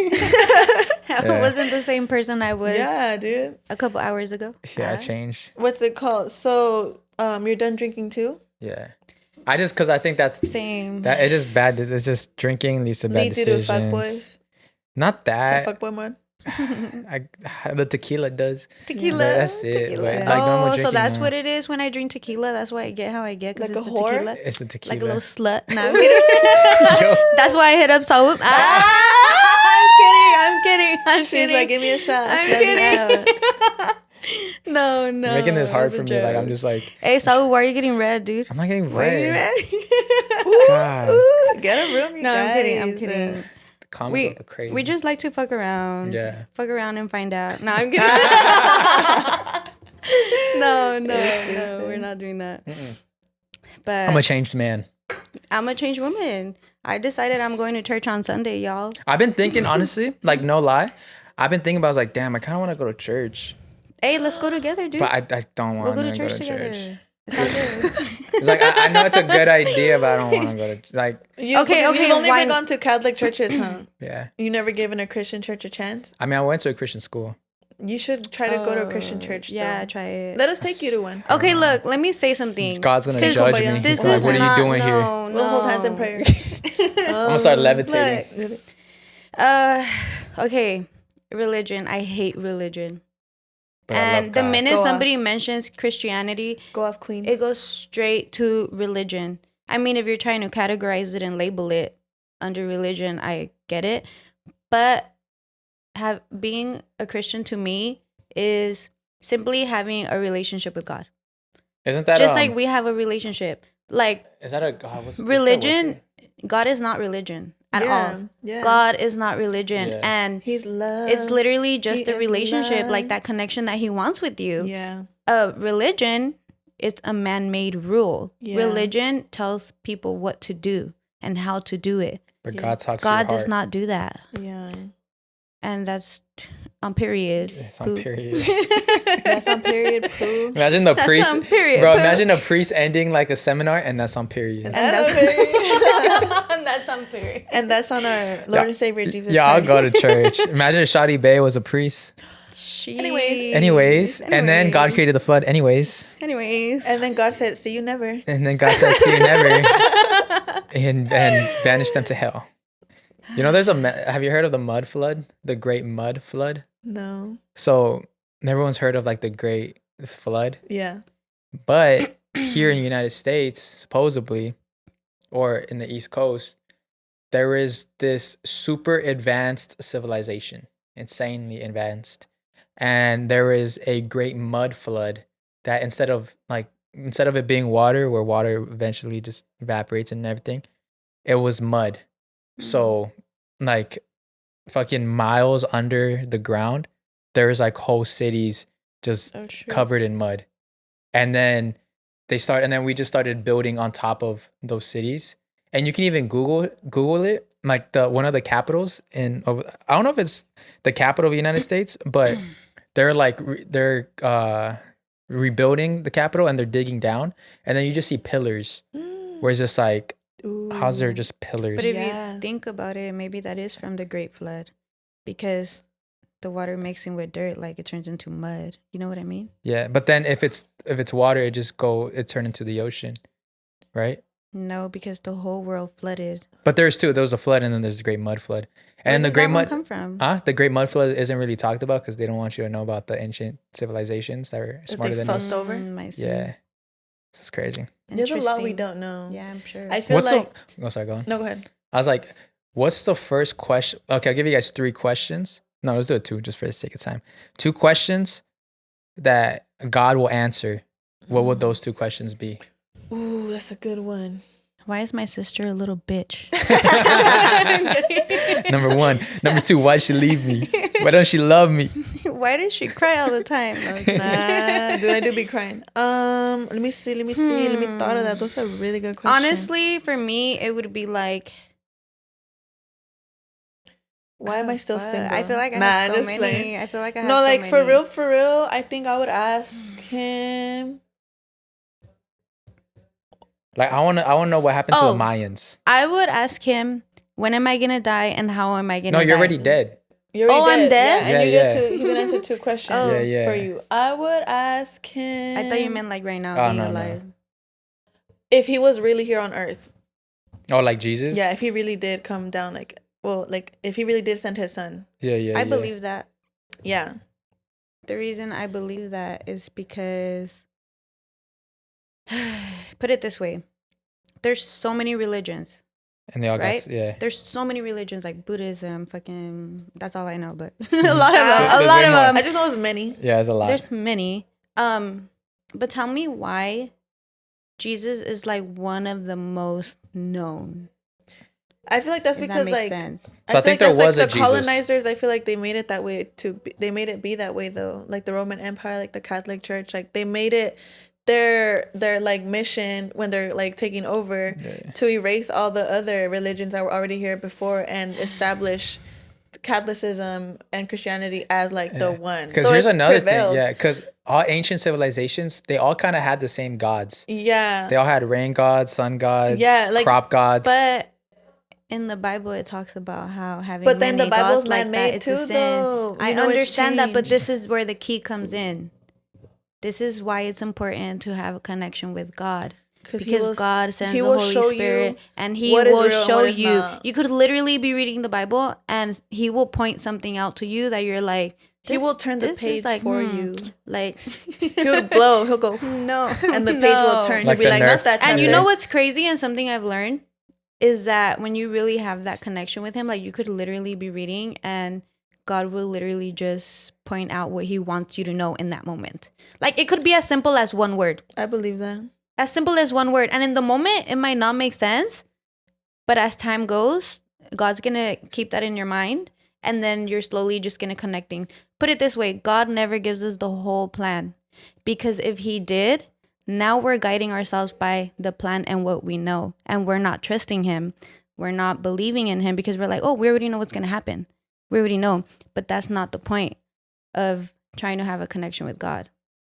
I wasn't the same person I was. Yeah, dude. A couple hours ago. Yeah, I changed. What's it called? So, you're done drinking too? Yeah. Because I think that's same. That it's just bad. It's just drinking leads to bad decisions. Leads you to fuckboys. Not that. So fuckboy mode. The tequila does. Tequila. But that's it. Tequila. But like normal so that's what it is when I drink tequila. That's why I get how I get. Like it's a the whore? Tequila. It's the tequila. Like a little slut. No, I'm kidding. That's why I hit up Saul. I'm kidding. She's like, give me a shot. I'm kidding. No. You're making this hard for me. Like I'm just like. Hey, Saul, why are you getting red, dude? I'm not getting red. Ooh, get a room, you guys. I'm kidding. Comic book are crazy. We just like to fuck around. Yeah. Fuck around and find out. No, I'm kidding. No, we're not doing that. But I'm a changed man. I'm a changed woman. I decided I'm going to church on Sunday, y'all. I've been thinking, honestly, like no lie, I've been thinking about, I was like, damn, I kind of want to go to church. Hey, let's go together, dude. But I don't want we'll to go to together. church. It's all good. It's like, I know it's a good idea, but I don't want to go to, like. You've only ever gone to Catholic churches, huh? Yeah. You never given a Christian church a chance? I mean, I went to a Christian school. You should try to go to a Christian church, Yeah, though. try it. Let us take you to one. Okay, look, let me say something. God's going to judge me. He's like, what are you doing here? We'll hold hands in prayer. I'm going to start levitating. Look, okay, religion. I hate religion. But and the minute somebody mentions Christianity, go off, queen. It goes straight to religion. I mean, if you're trying to categorize it and label it under religion, I get it. But being a Christian to me is simply having a relationship with God. Isn't that just like we have a relationship? Like, is that a religion? God is not religion at all. Yeah. God is not religion, and He's love. It's literally just a relationship, like that connection that He wants with you. Yeah. Religion, it's a man-made rule. Yeah. Religion tells people what to do and how to do it. But God talks to your God heart. does not do that. Yeah. And that's on period. It's on period. That's on period. Poo. Imagine the priest, on period, bro. poo. Imagine a priest ending like a seminar, and that's on period. And that's period. That's on period. And that's on our Lord and Savior Jesus Yeah, Christ. I'll go to church. Imagine if Shadi Bay was a priest. Anyways, and then God created the flood. Anyways, and then God said, "See you never." And then God said, "See you never," and banished them to hell. You know, have you heard of the mud flood? The Great Mud Flood? No. So everyone's heard of like the Great Flood. Yeah. But here in the United States, supposedly, or in the East Coast, there is this super advanced civilization, insanely advanced. And there is a great mud flood that instead of it being water, where water eventually just evaporates and everything, it was mud. So like fucking miles under the ground, there's like whole cities just covered in mud. And then we just started building on top of those cities. And you can even Google it, like one of the capitals I don't know if it's the capital of the United States, but they're rebuilding the capital and they're digging down, and then you just see pillars where it's just like, how's there just pillars? But if you think about it, maybe that is from the Great Flood, because the water mixing with dirt, like it turns into mud. You know what I mean? Yeah, but then if it's water, it turned into the ocean, right? No, because the whole world flooded. But there was a flood, and then there's the Great Mud Flood. And where did that one come from? The Great Mud Flood isn't really talked about because they don't want you to know about the ancient civilizations that were smarter than us. Over? Yeah, this is crazy. There's a lot we don't know. Yeah, I'm sure. I feel sorry, go on. No, go ahead. I was like, what's the first question? Okay, I'll give you guys 3 questions. No, let's do it 2 just for the sake of time. 2 questions that God will answer. What would those 2 questions be? Ooh, that's a good one. Why is my sister a little bitch? Number 1. Number 2, why'd she leave me? Why don't she love me? Why does she cry all the time? Nah, dude, I do be crying. Let me see. Let me thought of that. Those are really good questions. Honestly, for me, it would be like, why am I still single? I feel like I have so many. I feel like I have so many. for real, I think I would ask him. Like, I wanna know what happened to the Mayans. I would ask him, when am I gonna die and how am I gonna die? No, you're already dead. I'm dead? Yeah, and you get he's gonna answer 2 questions for you. I would ask him. I thought you meant like right now, being alive. No. If he was really here on Earth. Oh, like Jesus? Yeah, if he really did come down, if he really did send his son. Yeah. I believe that. Yeah. The reason I believe that is because, put it this way, there's so many religions. And they all right? There's so many religions, like Buddhism, that's all I know, but a lot of them. I just know there's many. Yeah, there's a lot. There's many. But tell me why Jesus is like one of the most known. I feel like that's because like sense. So I think there was like the colonizers. I feel like they made it that way they made it be that way though. Like the Roman Empire, like the Catholic Church, like they made it their like mission when they're like taking over to erase all the other religions that were already here before and establish Catholicism and Christianity as like the one. Because so here's another thing, because all ancient civilizations, they all kind of had the same gods. Yeah, they all had rain gods, sun gods, like crop gods. But in the Bible, it talks about how having but then the Bible's like man-made that, too, though. I understand that, but this is where the key comes in. This is why it's important to have a connection with God. Because God sends the Holy Spirit and He will show you. Not. You could literally be reading the Bible and He will point something out to you that you're like, He will turn the page like, for you. Like He'll blow. He'll go no, and the page will turn. Like He'll be like, not that. And you know what's crazy and something I've learned is that when you really have that connection with Him, like you could literally be reading and God will literally just point out what He wants you to know in that moment. Like it could be as simple as one word. I believe that. As simple as one word. And in the moment, it might not make sense. But as time goes, God's going to keep that in your mind. And then you're slowly just going to connecting. Put it this way. God never gives us the whole plan. Because if He did, now we're guiding ourselves by the plan and what we know. And we're not trusting Him. We're not believing in Him because we're like, oh, we already know what's going to happen. We already know. But that's not the point of trying to have a connection with God.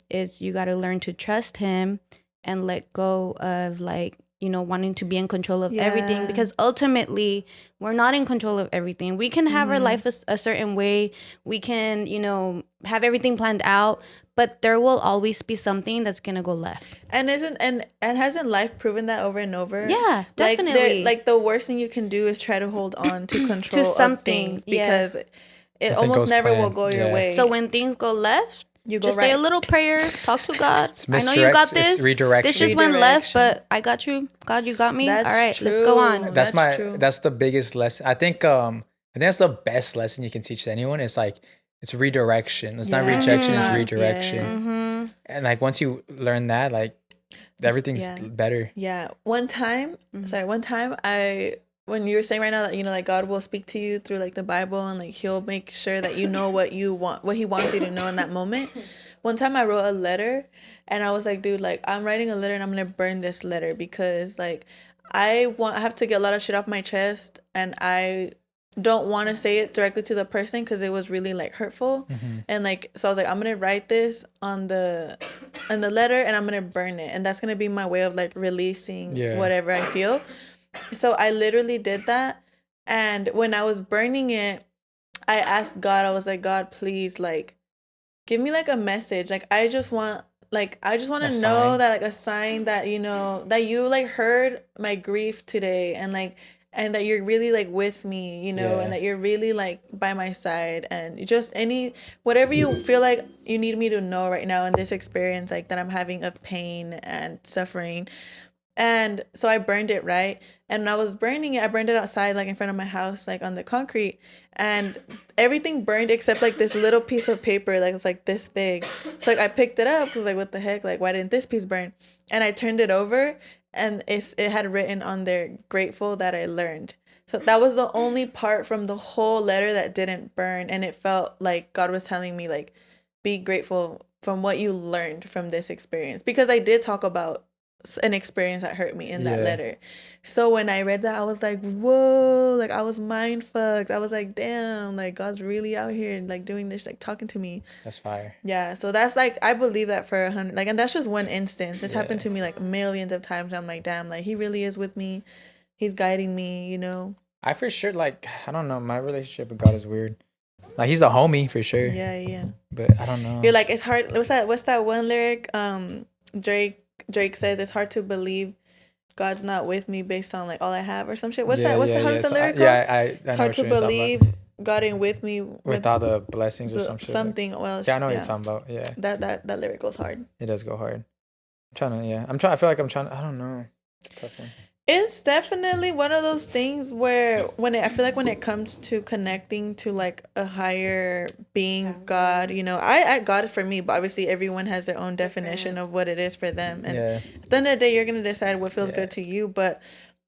It's you got to learn to trust Him and let go of like, you know, wanting to be in control of everything, because ultimately we're not in control of everything. We can have our life a certain way. We can, you know, have everything planned out, but there will always be something that's going to go left. And hasn't life proven that over and over? Yeah, definitely. Like the worst thing you can do is try to hold on to control to of things because it almost never will go your way. So when things go left, you go just say a little prayer, talk to God. I know you got this. It's redirection. This just went left, but I got you. God, you got me. All right, let's go on. That's the biggest lesson. I think that's the best lesson you can teach to anyone. It's like it's redirection. It's not rejection. It's redirection. And like once you learn that, like everything's better. Yeah. One time, when you were saying right now that, you know, like God will speak to you through like the Bible and like He'll make sure that you know what you want, what He wants you to know in that moment. One time I wrote a letter and I was like, dude, like I'm writing a letter and I'm going to burn this letter because like I have to get a lot of shit off my chest and I don't want to say it directly to the person because it was really like hurtful. And like, so I was like, I'm going to write this on the letter and I'm going to burn it. And that's going to be my way of like releasing whatever I feel. So I literally did that. And when I was burning it, I asked God, I was like, God, please, like, give me like a message. Like, I just want to know that like a sign that, you know, that you like heard my grief today and like, and that you're really like with me, you know, and that you're really like by my side and just whatever you feel like you need me to know right now in this experience, like that I'm having of pain and suffering. And so I burned it, right? And when I was burning it, I burned it outside, like in front of my house, like on the concrete. And everything burned except like this little piece of paper, like it's like this big. So like I picked it up because like what the heck, like why didn't this piece burn? And I turned it over and it had written on there, grateful that I learned. So that was the only part from the whole letter that didn't burn. And it felt like God was telling me like, be grateful from what you learned from this experience. Because I did talk about an experience that hurt me in that letter. So when I read that, I was like, whoa, like I was mind fucked. I was like, damn, like God's really out here and like doing this, like talking to me. That's fire. Yeah. So that's like, I believe that for 100, like, and that's just one instance. It's happened to me like millions of times. I'm like, damn, like He really is with me. He's guiding me, you know? I for sure, like, I don't know. My relationship with God is weird. Like He's a homie for sure. Yeah. But I don't know. You're like, it's hard. What's that one lyric? Drake says it's hard to believe God's not with me based on like all I have or some shit. How does the lyric go? It's hard to believe God ain't with me with all the blessings or some shit. Something. Well, I know what you're talking about. Yeah. That lyric goes hard. It does go hard. I feel like I'm trying. I don't know. It's a tough one. It's definitely one of those things where I feel like when it comes to connecting to like a higher being, God, you know, I God for me, but obviously everyone has their own definition of what it is for them. And at the end of the day, you're going to decide what feels good to you. But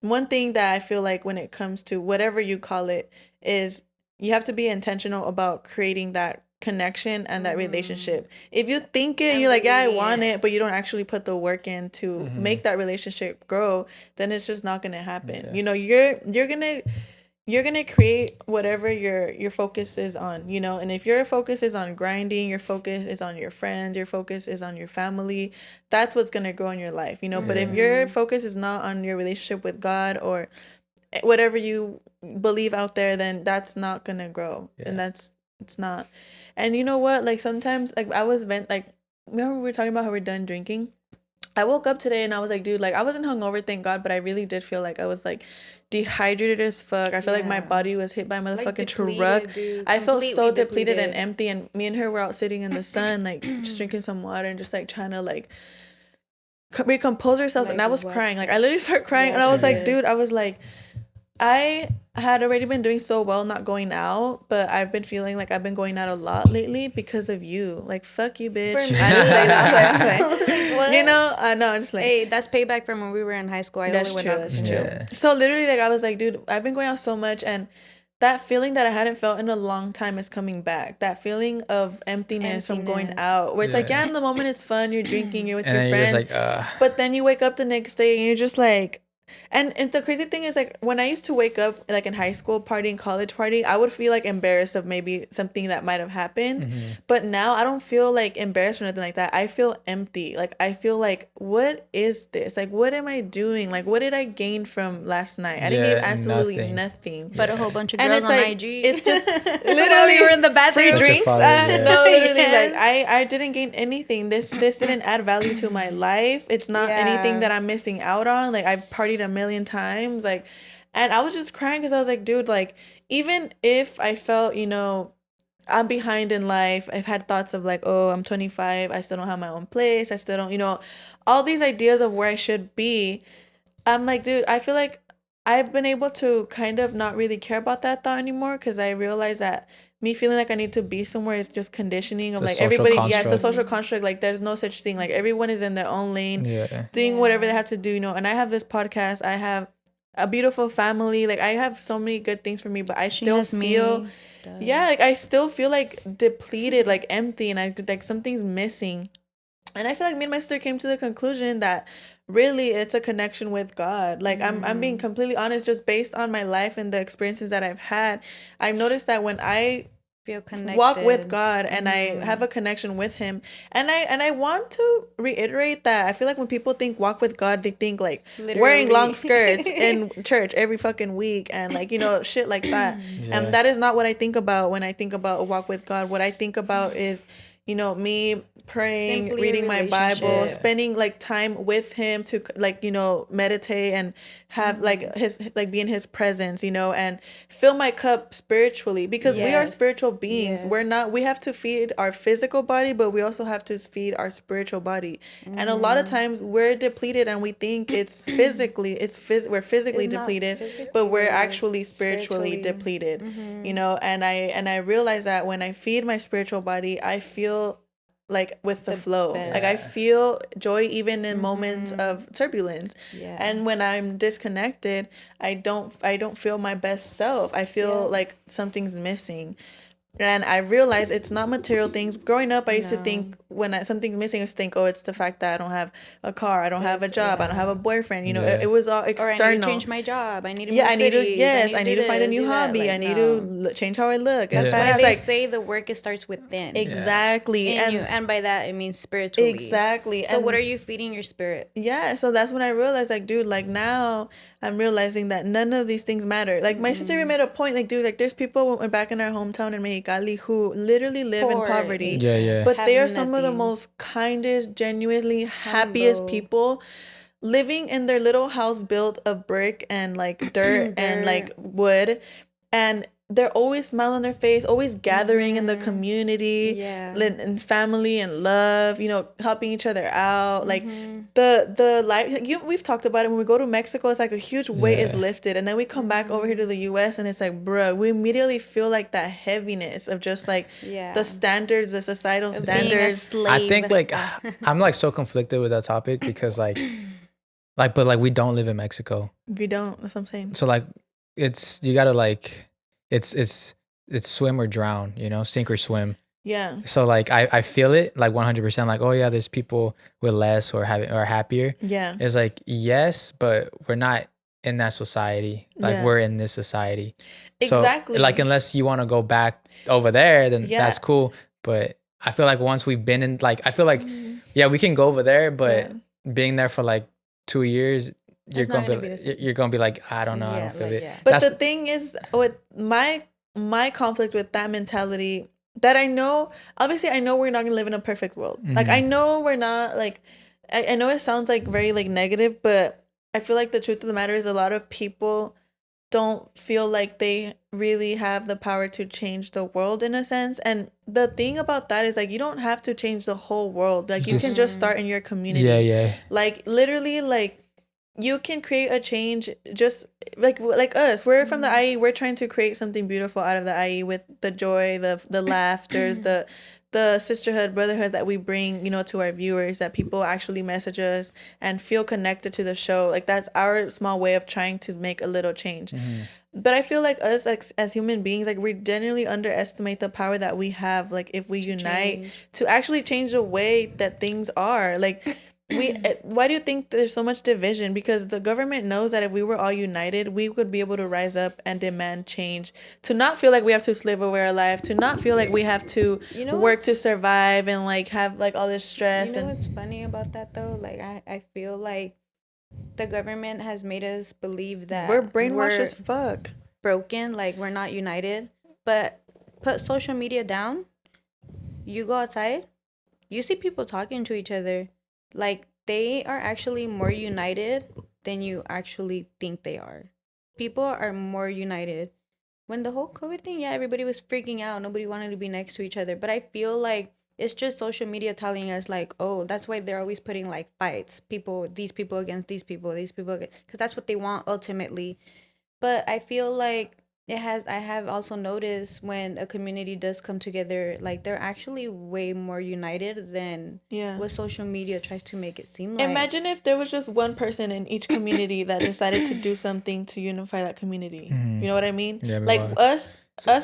one thing that I feel like when it comes to whatever you call it is you have to be intentional about creating that connection and that relationship. If you think it, you're like, yeah, I want it, but you don't actually put the work in to make that relationship grow, then it's just not gonna happen. Yeah. You know, you're gonna create whatever your focus is on, you know. And if your focus is on grinding, your focus is on your friends, your focus is on your family, that's what's gonna grow in your life, you know. But if your focus is not on your relationship with God or whatever you believe out there, then that's not gonna grow. And it's not. And you know what, like sometimes, like remember we were talking about how we're done drinking. I woke up today and I was like, dude, like I wasn't hungover, thank God, but I really did feel like I was like dehydrated as fuck. I feel like my body was hit by a motherfucking truck. Dude, I felt so depleted and empty, and me and her were out sitting in the sun, like just drinking some water and just like trying to like recompose ourselves. Like, and I was crying. Like I literally started crying, and I was like, dude, I was like, I had already been doing so well not going out, but I've been feeling like I've been going out a lot lately because of you. Like, fuck you, bitch. I just like that. Like, you know, I know. I'm just like, hey, that's payback from when we were in high school. That's true. So literally, like, I was like, dude, I've been going out so much, and that feeling that I hadn't felt in a long time is coming back. That feeling of emptiness from going out, where it's like, yeah, in the moment it's fun, you're drinking, you're with your friends, like, but then you wake up the next day and you're just like. And the crazy thing is, like, when I used to wake up, like, in high school partying, college partying, I would feel, like, embarrassed of maybe something that might have happened. But now I don't feel, like, embarrassed or nothing like that. I feel empty. Like, I feel like, what is this? Like, what am I doing? Like, what did I gain from last night? I didn't get absolutely nothing. But a whole bunch of girls on like, IG. It's just literally, you were in the bathroom. Free drinks? No, literally, like, I didn't gain anything. This didn't add value to my life. It's not anything that I'm missing out on. Like, I partied a million times, like, and I was just crying because I was like, dude, like, even if I felt, you know, I'm behind in life, I've had thoughts of like, oh, I'm 25, I still don't have my own place, I still don't, you know, all these ideas of where I should be. I'm like, dude, I feel like I've been able to kind of not really care about that thought anymore, because I realize that me feeling like I need to be somewhere is just conditioning of like everybody. Construct. Yeah, it's a social construct. Like, there's no such thing. Like, everyone is in their own lane, doing whatever they have to do, you know. And I have this podcast. I have a beautiful family. Like, I have so many good things for me, but I still feel, like, I still feel like depleted, like empty, and I like something's missing. And I feel like me and my sister came to the conclusion that really it's a connection with God. Like, I'm being completely honest, just based on my life and the experiences that I've had. I've noticed that when I feel connected, walk with God, and I have a connection with him, and I want to reiterate that I feel like when people think walk with God, they think like literally wearing long skirts in church every fucking week and like, you know, shit like that. And that is not what I think about when I think about a walk with God. What I think about is, you know, me praying, simply reading my Bible, spending like time with him to like, you know, meditate and have like his, like, be in his presence, you know, and fill my cup spiritually, because we are spiritual beings. We're not, we have to feed our physical body, but we also have to feed our spiritual body. And a lot of times we're depleted and we think it's physically, we're physically depleted, but we're actually spiritually depleted, you know. And I realize that when I feed my spiritual body, I feel like with the flow best. Like, I feel joy even in moments of turbulence. And when I'm disconnected, I don't feel my best self. I feel like something's missing. And I realized it's not material things. Growing up, I used to think when something's missing, I used to think, oh, it's the fact that I don't have a car, I don't have a job, I don't have a boyfriend. You know, it was all external. Or I need to change my job. I need to move cities. I need to find a new hobby. Like, I need to change how I look. That's why they say the work starts within. Exactly. And by that, it means spiritually. Exactly. So what are you feeding your spirit? Yeah. So that's when I realized, like, dude, like, now I'm realizing that none of these things matter. Like, my sister made a point, like, dude, like, there's people back in our hometown in Mexicali who literally live in poverty. But they are some of the most kindest, genuinely happiest people, living in their little house built of brick and like dirt and like wood. And they're always smiling on their face, always gathering in the community, and family and love, you know, helping each other out. Like, the life, we've talked about it. When we go to Mexico, it's like a huge weight is lifted, and then we come back over here to the US, and it's like, bro, we immediately feel like that heaviness of just like the standards, the societal standards. I think like I'm like so conflicted with that topic, because like Like, but like we don't live in Mexico. We don't. That's what I'm saying. So like, you gotta like, it's swim or drown, you know, sink or swim. Yeah. So like, I feel it like 100%. Like, oh yeah, there's people with less or happier. Yeah. It's like, yes, but we're not in that society. Like we're in this society. Exactly. So like, unless you want to go back over there, then that's cool. But I feel like once we've been in, like, I feel like, yeah, we can go over there, but being there for like 2 years, you're gonna be like, I don't know, I don't feel it. Yeah. But the thing is, with my conflict with that mentality, that I know, obviously I know we're not gonna live in a perfect world. Like, I know we're not, like, I know it sounds like very like negative, but I feel like the truth of the matter is a lot of people don't feel like they really have the power to change the world in a sense. And the thing about that is, like, you don't have to change the whole world. Like, you can just start in your community. Yeah. Like, literally, like, you can create a change just like us. We're from the IE. We're trying to create something beautiful out of the IE with the joy, the laughters, the sisterhood, brotherhood that we bring, you know, to our viewers, that people actually message us and feel connected to the show. Like, that's our small way of trying to make a little change. But I feel like us as human beings, like, we generally underestimate the power that we have, like, if we unite to actually change the way that things are. Like, why do you think there's so much division? Because the government knows that if we were all united, we would be able to rise up and demand change, to not feel like we have to slave away our life, to not feel like we have to work to survive and like have like all this stress. You know what's funny about that though? Like, I feel like the government has made us believe that we're brainwashed as fuck, broken, like we're not united. But put social media down, you go outside, you see people talking to each other. Like, they are actually more united than you actually think they are. People are more united. When the whole COVID thing, yeah, everybody was freaking out. Nobody wanted to be next to each other. But I feel like it's just social media telling us, like, oh, that's why they're always putting, like, fights. These people against these people against... Because that's what they want, ultimately. But I feel like I have also noticed when a community does come together, like, they're actually way more united than what social media tries to make it seem like. Imagine if there was just one person in each community that decided to do something to unify that community. You know what I mean? Yeah, like us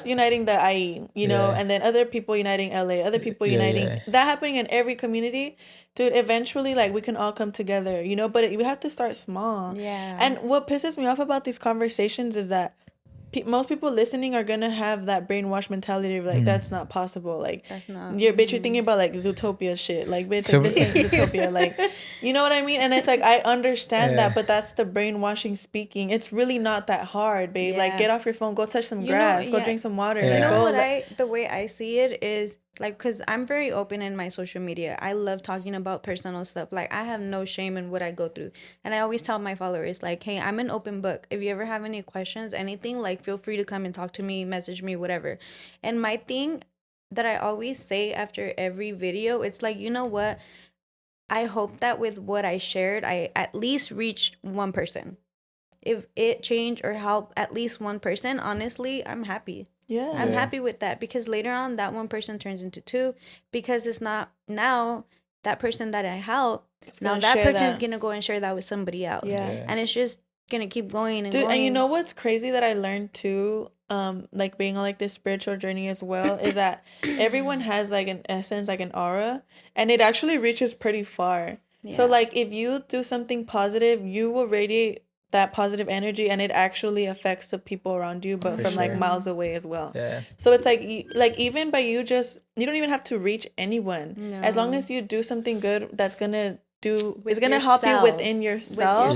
uniting the IE, you know, and then other people uniting LA, other people uniting. That happening in every community, dude, eventually, like, we can all come together, you know, but we have to start small. Yeah. And what pisses me off about these conversations is that most people listening are gonna have that brainwash mentality of like, that's not possible. Like, that's not. You're thinking about like Zootopia shit. Like, bitch, like, this ain't Zootopia. Like, you know what I mean? And it's like, I understand that, but that's the brainwashing speaking. It's really not that hard, babe. Like, get off your phone, go touch some grass, go drink some water. You like, know what the way I see it is, like, because I'm very open in my social media. I love talking about personal stuff. Like, I have no shame in what I go through. And I always tell my followers, like, hey, I'm an open book. If you ever have any questions, anything, like, feel free to come and talk to me, message me, whatever. And my thing that I always say after every video, it's like, you know what? I hope that with what I shared, I at least reached one person. If it changed or helped at least one person, honestly, I'm happy. Yeah. I'm happy with that, because later on that one person turns into two, because it's not now that person that I help, now that person is going to go and share that with somebody else. Yeah. And it's just going to keep going and going. And you know what's crazy that I learned too, like being on like this spiritual journey as well, is that everyone has like an essence, like an aura, and it actually reaches pretty far. Yeah. So like if you do something positive, you will radiate that positive energy, and it actually affects the people around you, but from like miles away as well. Yeah. So it's like even by you don't even have to reach anyone. No. As long as you do something good that's gonna help you within yourself.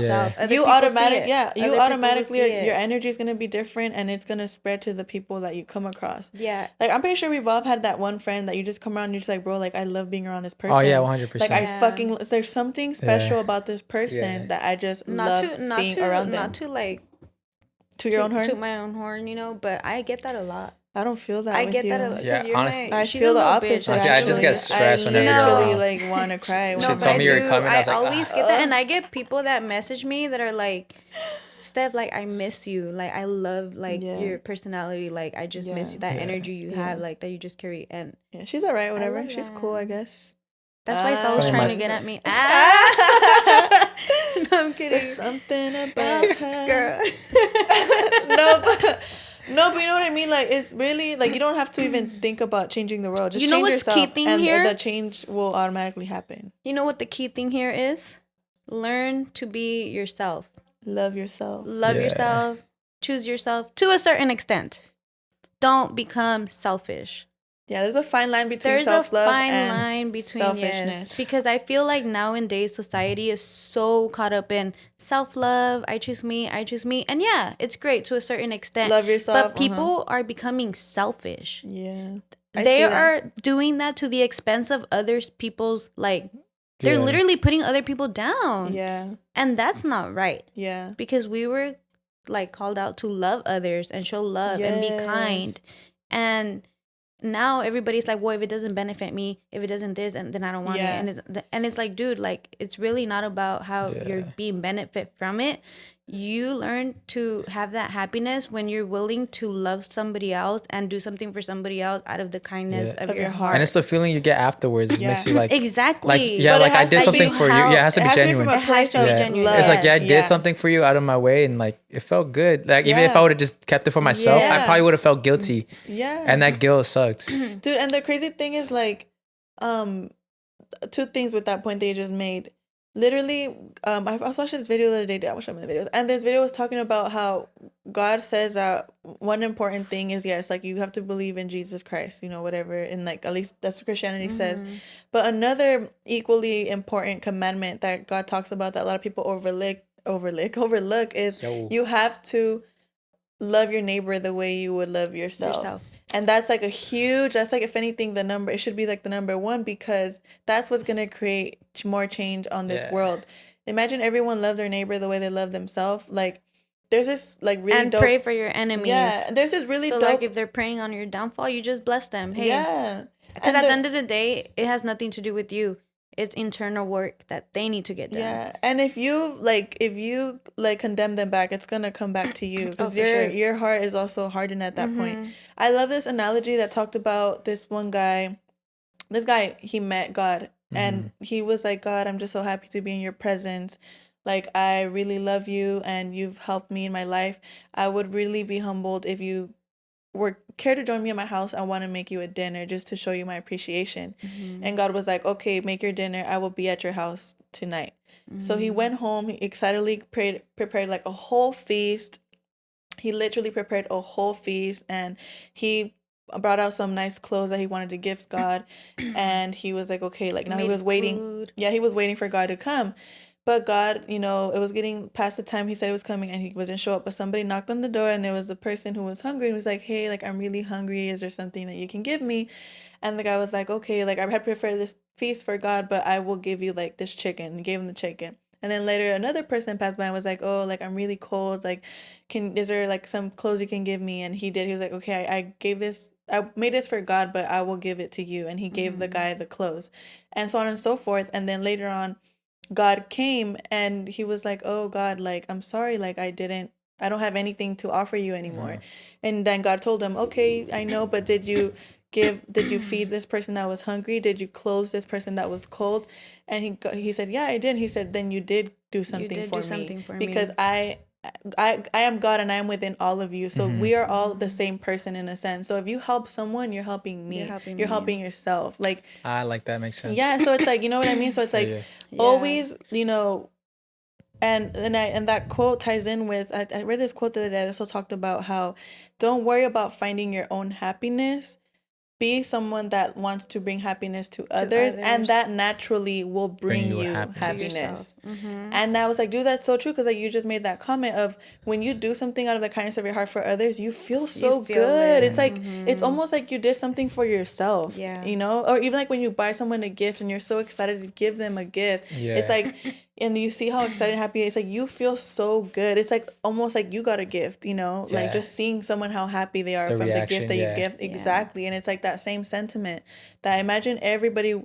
You automatically your energy is gonna be different, and it's gonna spread to the people that you come across. Yeah. Like, I'm pretty sure we've all had that one friend that you just come around and you're just like, bro, like, I love being around this person. Oh yeah, 100%. Like, there's something special about this person that I just love being around them. Not to like to your own horn. To my own horn, you know, but I get that a lot. I don't feel that. I get that a lot. Yeah, honestly, I feel the opposite. Honestly, I just get stressed whenever you're like want to cry. She told me you were coming. I was like, always get that, and I get people that message me that are like, Steph, like, I miss you. Like, I love like your personality. Like, I just miss that energy you have, like, that you just carry. And she's alright. Whatever. She's cool, I guess. That's why Saul's trying to get at me. No, I'm kidding. There's something about her. Girl. No, but you know what I mean? Like, it's really, like, you don't have to even think about changing the world. Just you know change what's yourself, key thing and here? the change will automatically happen. You know what the key thing here is? Learn to be yourself. Love yourself. Love yourself. Choose yourself to a certain extent. Don't become selfish. Yeah, there's a fine line between self-love and selfishness. Yes, because I feel like nowadays society is so caught up in self-love. I choose me. And yeah, it's great to a certain extent. Love yourself. But people are becoming selfish. Yeah. They are doing that to the expense of others people's, like, they're literally putting other people down. Yeah. And that's not right. Yeah. Because we were, like, called out to love others and show love and be kind. And now everybody's like, well, if it doesn't benefit me, if it doesn't this, and then I don't want it. And it's like, dude, like, it's really not about how you're being benefit from it. You learn to have that happiness when you're willing to love somebody else and do something for somebody else out of the kindness of your heart. And it's the feeling you get afterwards. It makes you like, exactly. Like, like I did something for you. Yeah, it has to be genuine. It has to be genuine. It's like, I did something for you out of my way, and like, it felt good. Like, even if I would have just kept it for myself, I probably would have felt guilty. Yeah. And that guilt sucks. Dude, and the crazy thing is, like, two things with that point that you just made. Literally, I watched this video the other day. I watched some of the videos, and this video was talking about how God says that one important thing is, yes, like, you have to believe in Jesus Christ, you know, whatever, and like, at least that's what Christianity says. But another equally important commandment that God talks about that a lot of people overlook is you have to love your neighbor the way you would love yourself. And that's like that's like, if anything, it should be like the number one, because that's what's going to create more change on this world. Imagine everyone love their neighbor the way they love themselves. Like, there's this, like, really and dope. Pray for your enemies. Yeah. There's this really dope. Like, if they're praying on your downfall, you just bless them. Hey. Yeah. Because at the end of the day, it has nothing to do with you. It's internal work that they need to get done. Yeah, and if you condemn them back, it's gonna come back to you, because your heart is also hardened at that point. I love this analogy that talked about this one guy. This guy, he met God, and he was like, God, I'm just so happy to be in your presence. Like, I really love you, and you've helped me in my life. I would really be humbled if you care to join me at my house. I want to make you a dinner just to show you my appreciation. And God was like, okay, make your dinner. I will be at your house tonight. So he went home. He excitedly prepared like a whole feast. He literally prepared a whole feast, and he brought out some nice clothes that he wanted to gift God. And he was like, okay, like, now he was waiting. Food. Yeah, he was waiting for God to come. But God, you know, it was getting past the time he said he was coming, and he wouldn't show up. But somebody knocked on the door, and there was a person who was hungry and was like, hey, like, I'm really hungry. Is there something that you can give me? And the guy was like, okay, like, I had prepared this feast for God, but I will give you, like, this chicken. And gave him the chicken. And then later another person passed by and was like, oh, like, I'm really cold. Like, is there, like, some clothes you can give me? And he did. He was like, okay, I made this for God, but I will give it to you. And he gave the guy the clothes, and so on and so forth. And then later on, God came, and he was like, oh, God, like, I'm sorry, like, I don't have anything to offer you anymore. And then God told him, okay, I know, but did you feed this person that was hungry? Did you clothe this person that was cold? And he said, yeah, I did. He said, then you did do something for me, because I am God, and I am within all of you. So we are all the same person in a sense. So if you help someone, you're helping me. You're helping yourself. Like, I like that makes sense. Yeah. So it's like, you know what I mean? So it's like, always, you know, and that quote ties in with, I read this quote the other day that also talked about how, don't worry about finding your own happiness. Be someone that wants to bring happiness to others, and that naturally will bring you happiness. And I was like, dude, that's so true, because like, you just made that comment of, when you do something out of the kindness of your heart for others, you feel so good. It's like, it's almost like you did something for yourself, you know? Or even like when you buy someone a gift and you're so excited to give them a gift, it's like, and you see how excited and happy it's like, you feel so good. It's like almost like you got a gift, you know, like just seeing someone how happy they are from the gift that you give. Exactly. And it's like that same sentiment that I imagine everybody,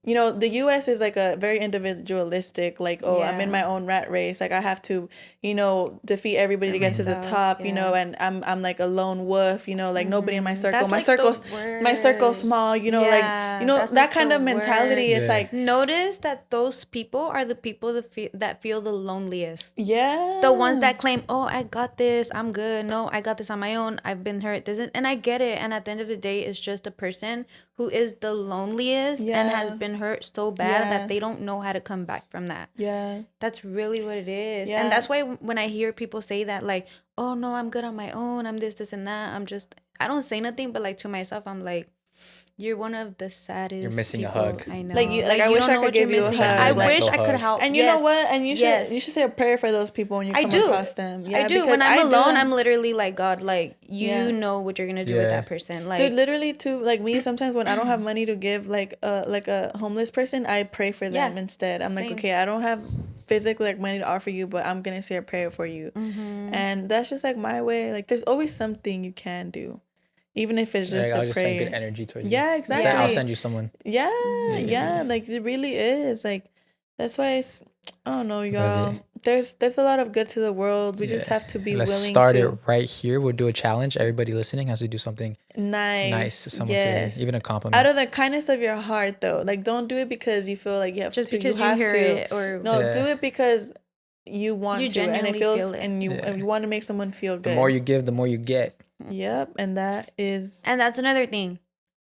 you know, the U.S. is like a very individualistic, like, oh, I'm in my own rat race. Like, I have to, you know, defeat everybody to get to the top, you know, and I'm like a lone wolf, you know, like nobody in my circle. My circle's small, you know, like, you know, that kind of mentality. It's like, notice that those people are the people that feel the loneliest. Yeah. The ones that claim, oh, I got this, I'm good. No, I got this on my own. I've been hurt. And I get it. And at the end of the day, it's just a person who is the loneliest and has been hurt so bad that they don't know how to come back from that. Yeah. That's really what it is. Yeah. And that's why when I hear people say that, like, oh, no, I'm good on my own. I'm this, and that. I don't say nothing, but like to myself, I'm like, you're one of the saddest. You're missing people a hug. I know. Like I wish I could give you a hug. I wish I could help. And you know what? And you should say a prayer for those people when you come across them. Yeah, I do. When I'm alone, I'm literally like, God, like you know what you're gonna do with that person. Like, dude, literally too. Like me, sometimes when I don't have money to give like a homeless person, I pray for them instead. I'm like, okay, I don't have physically like money to offer you, but I'm gonna say a prayer for you. And that's just like my way. Like, there's always something you can do. Even if it's just I'll a just prayer. send good energy towards you. Yeah, exactly. I'll send you someone. Yeah. Like, it really is. Like, that's why it's, I don't know, y'all. There's a lot of good to the world. We just have to be willing to. Let's start it right here. We'll do a challenge. Everybody listening has to do something nice to someone today. Even a compliment. Out of the kindness of your heart, though. Like, don't do it because you feel like you have just to. Because you have to. It or no, do it because you want to, and it feels, and you want to make someone feel good. The more you give, the more you get. Yep, and that's another thing.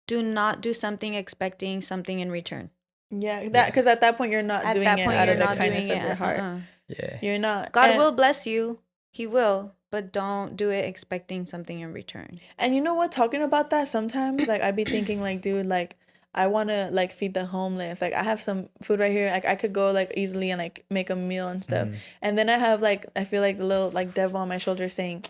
Do not do something expecting something in return. Yeah, because at that point you're not doing it out of the kindness of your heart. Yeah, you're not. God will bless you. He will, but don't do it expecting something in return. And you know what? Talking about that, sometimes like I'd be thinking like, dude, like I want to like feed the homeless. Like I have some food right here. Like I could go like easily and like make a meal and stuff. And then I have like, I feel like the little like devil on my shoulder saying,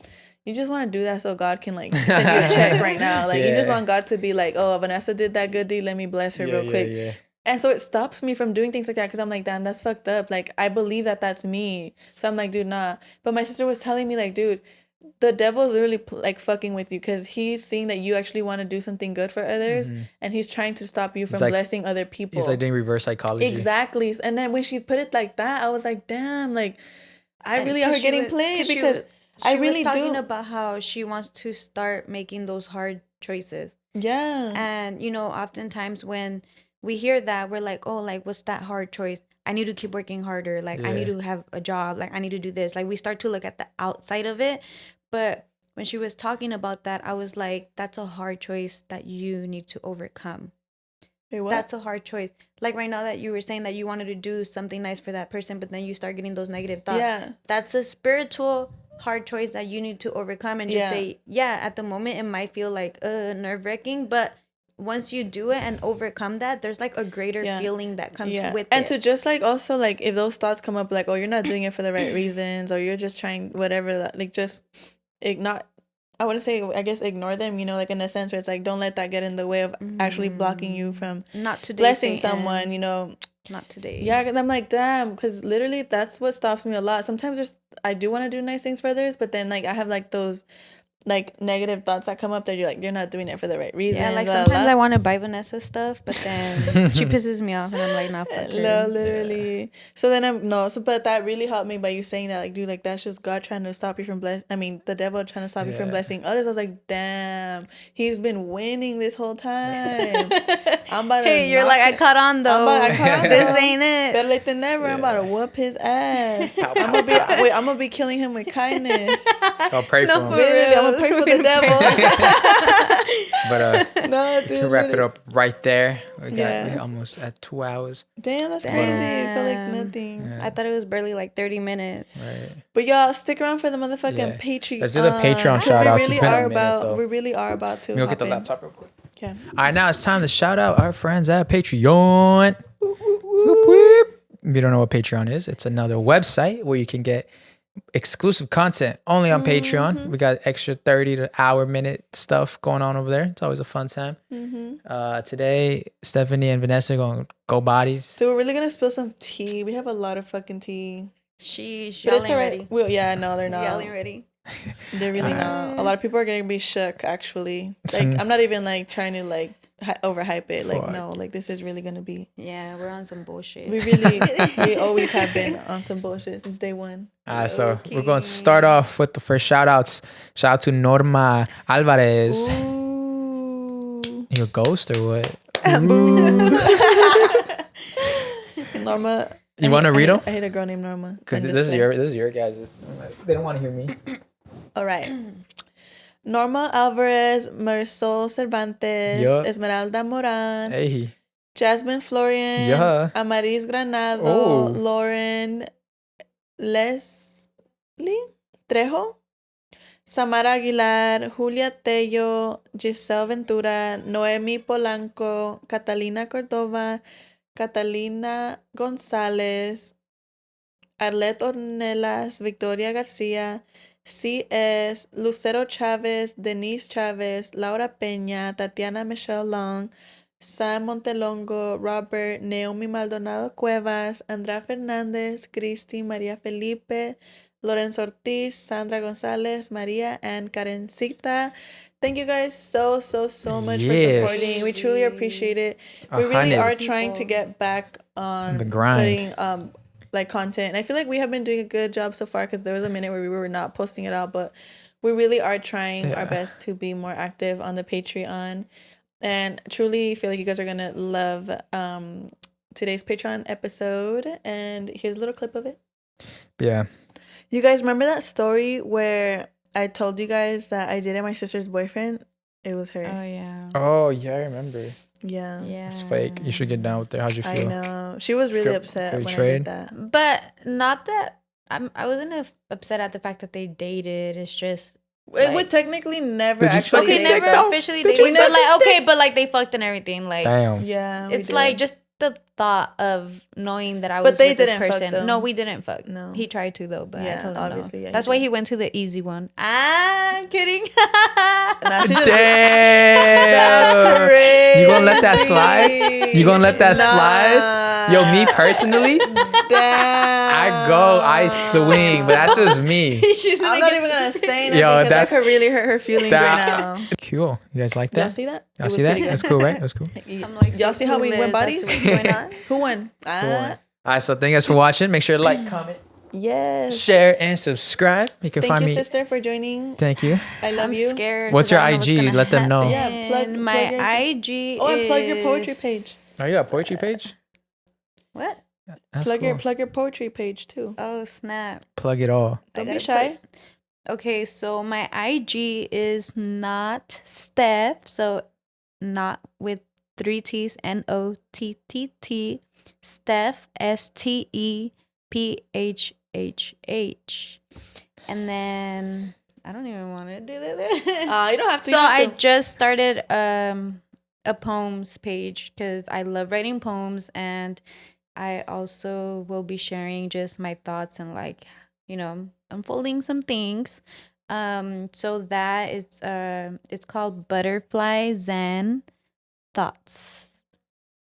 you just want to do that so God can like send you a check right now. Like you just want God to be like, oh, Vanessa did that good deed. Let me bless her real quick. Yeah. And so it stops me from doing things like that because I'm like, damn, that's fucked up. Like I believe that that's me. So I'm like, dude, nah. But my sister was telling me like, dude, the devil is really like fucking with you because he's seeing that you actually want to do something good for others and he's trying to stop you from blessing other people. He's like doing reverse psychology. Exactly. And then when she put it like that, I was like, damn, like I really are getting played because I really do. She was talking about how she wants to start making those hard choices. Yeah. And, you know, oftentimes when we hear that, we're like, oh, like, what's that hard choice? I need to keep working harder. Like, I need to have a job. Like, I need to do this. Like, we start to look at the outside of it. But when she was talking about that, I was like, that's a hard choice that you need to overcome. Hey, what? That's a hard choice. Like right now that you were saying that you wanted to do something nice for that person, but then you start getting those negative thoughts. Yeah. That's a spiritual hard choice that you need to overcome and just say, at the moment it might feel like nerve-wracking, but once you do it and overcome that, there's like a greater feeling that comes with it. And to just like also like if those thoughts come up like, oh, you're not doing it for the right reasons or you're just trying whatever, like just I wouldn't say, I guess, ignore them, you know, like in a sense where it's like, don't let that get in the way of actually blocking you from not today, blessing someone, you know. Not today. Yeah, and I'm like, damn, because literally that's what stops me a lot. Sometimes I do want to do nice things for others, but then like I have like those like negative thoughts that come up that you're not doing it for the right reason. Yeah, like sometimes I want to buy Vanessa stuff, but then she pisses me off and I'm like, nah, fuck her. No, literally. Yeah. So then but that really helped me by you saying that, like, dude, like that's just God trying to stop you from the devil trying to stop you from blessing others. I was like, damn, he's been winning this whole time. I'm about to I caught on though. This ain't it. Better late than never. I'm about to whoop his ass. I'm gonna be killing him with kindness. I'll pray for him. I'm gonna pray for the devil. But no, dude, to wrap it up right there. We're almost at 2 hours. Damn, that's crazy. It felt like nothing. Yeah. I thought it was barely like 30 minutes. Right. But y'all stick around for the motherfucking Patreon. Let's do the Patreon shout outs. We really are about to. We'll get the laptop real quick. Okay. All right, now it's time to shout out our friends at Patreon. Whoop, whoop. If you don't know what Patreon is, it's another website where you can get exclusive content only on Patreon. We got extra 30 to hour minute stuff going on over there. It's always a fun time. Today Stephanie and Vanessa are going to go bodies. So we're really gonna spill some tea. We have a lot of fucking tea. She's yelling ready. Well, no, they're not yelling ready. They're really not. A lot of people are gonna be shook actually. Like I'm not even like trying to like overhype it. Like, no, like this is really gonna be. Yeah, we're on some bullshit. We always have been on some bullshit since day one. So we're going to start off with the first shout outs. Shout out to Norma Alvarez. Ooh. You a ghost or what? Norma. You want to read them? I hate a girl named Norma. Because this is your guys'. They don't want to hear me. All right. Norma Alvarez, Marisol Cervantes, Esmeralda Moran, hey. Jasmine Florian, Amaris Granado, Lauren Leslie Trejo, Samara Aguilar, Julia Tello, Giselle Ventura, Noemi Polanco, Catalina Cordova, Catalina González, Arlette Ornelas, Victoria García, C.S., Lucero Chávez, Denise Chávez, Laura Peña, Tatiana Michelle Long, Sam Montelongo, Robert, Naomi Maldonado Cuevas, Andrea Fernández, Cristi, María Felipe, Lorenzo Ortiz, Sandra González, María, and Karencita. Thank you guys so much for supporting. We truly appreciate it. We really are trying to get back on the grind. Putting like content, and I feel like we have been doing a good job so far, because there was a minute where we were not posting it out, but we really are trying our best to be more active on the Patreon, and truly feel like you guys are gonna love today's Patreon episode. And here's a little clip of it. Yeah, you guys remember that story where I told you guys that I dated my sister's boyfriend? It was her. Oh yeah, I remember. Yeah. It's fake. You should get down with it. How'd you feel? I know. She was really upset when I did that. But not that I wasn't upset at the fact that they dated. It's just it would technically never actually never officially dated. We never but like they fucked and everything. Like, damn. Yeah. It's like just the thought of knowing that I was with this person. Fuck, no, we didn't fuck. No. He tried to though, but I told him obviously, no. Yeah, that's why he went to the easy one. I'm kidding. Damn. You gonna let that slide? You gonna let that slide? Yo, me personally? Damn. I swing, but that's just me. I'm not even gonna say anything because that could really hurt her feelings right now. Cool. You guys like that? Y'all see that? Y'all see that? That's cool, right? That's cool. Y'all see how we went bodies? Who won? All right, so thank you guys for watching. Make sure to like, comment, share, and subscribe. You can find me. Thank you, sister, for joining. Thank you. I love you. I'm scared. What's your IG? Let them know. Yeah, plug my IG. Oh, and plug your poetry page. Oh, you got a poetry page? What? Plug your poetry page too. Oh snap! Plug it all. Don't be shy. Okay, so my IG is not Steph, so not with 3 T's, NOTTT, Steph, STEPHHH. And then I don't even want to do that. You don't have to. So I just started a poems page because I love writing poems, and I also will be sharing just my thoughts and like, you know, unfolding some things. So that it's called Butterfly Zen Thoughts.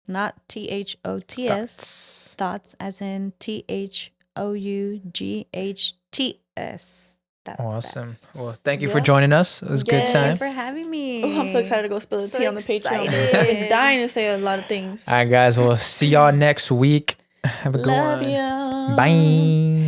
Not THOTS. Thoughts as in THOUGHTS. Awesome. Well, thank you for joining us. It was a good time. Thank you for having me. Oh, I'm so excited to go spill the tea on the Patreon. I've been dying to say a lot of things. All right, guys. We'll see y'all next week. Have a good one. Love you. Bye.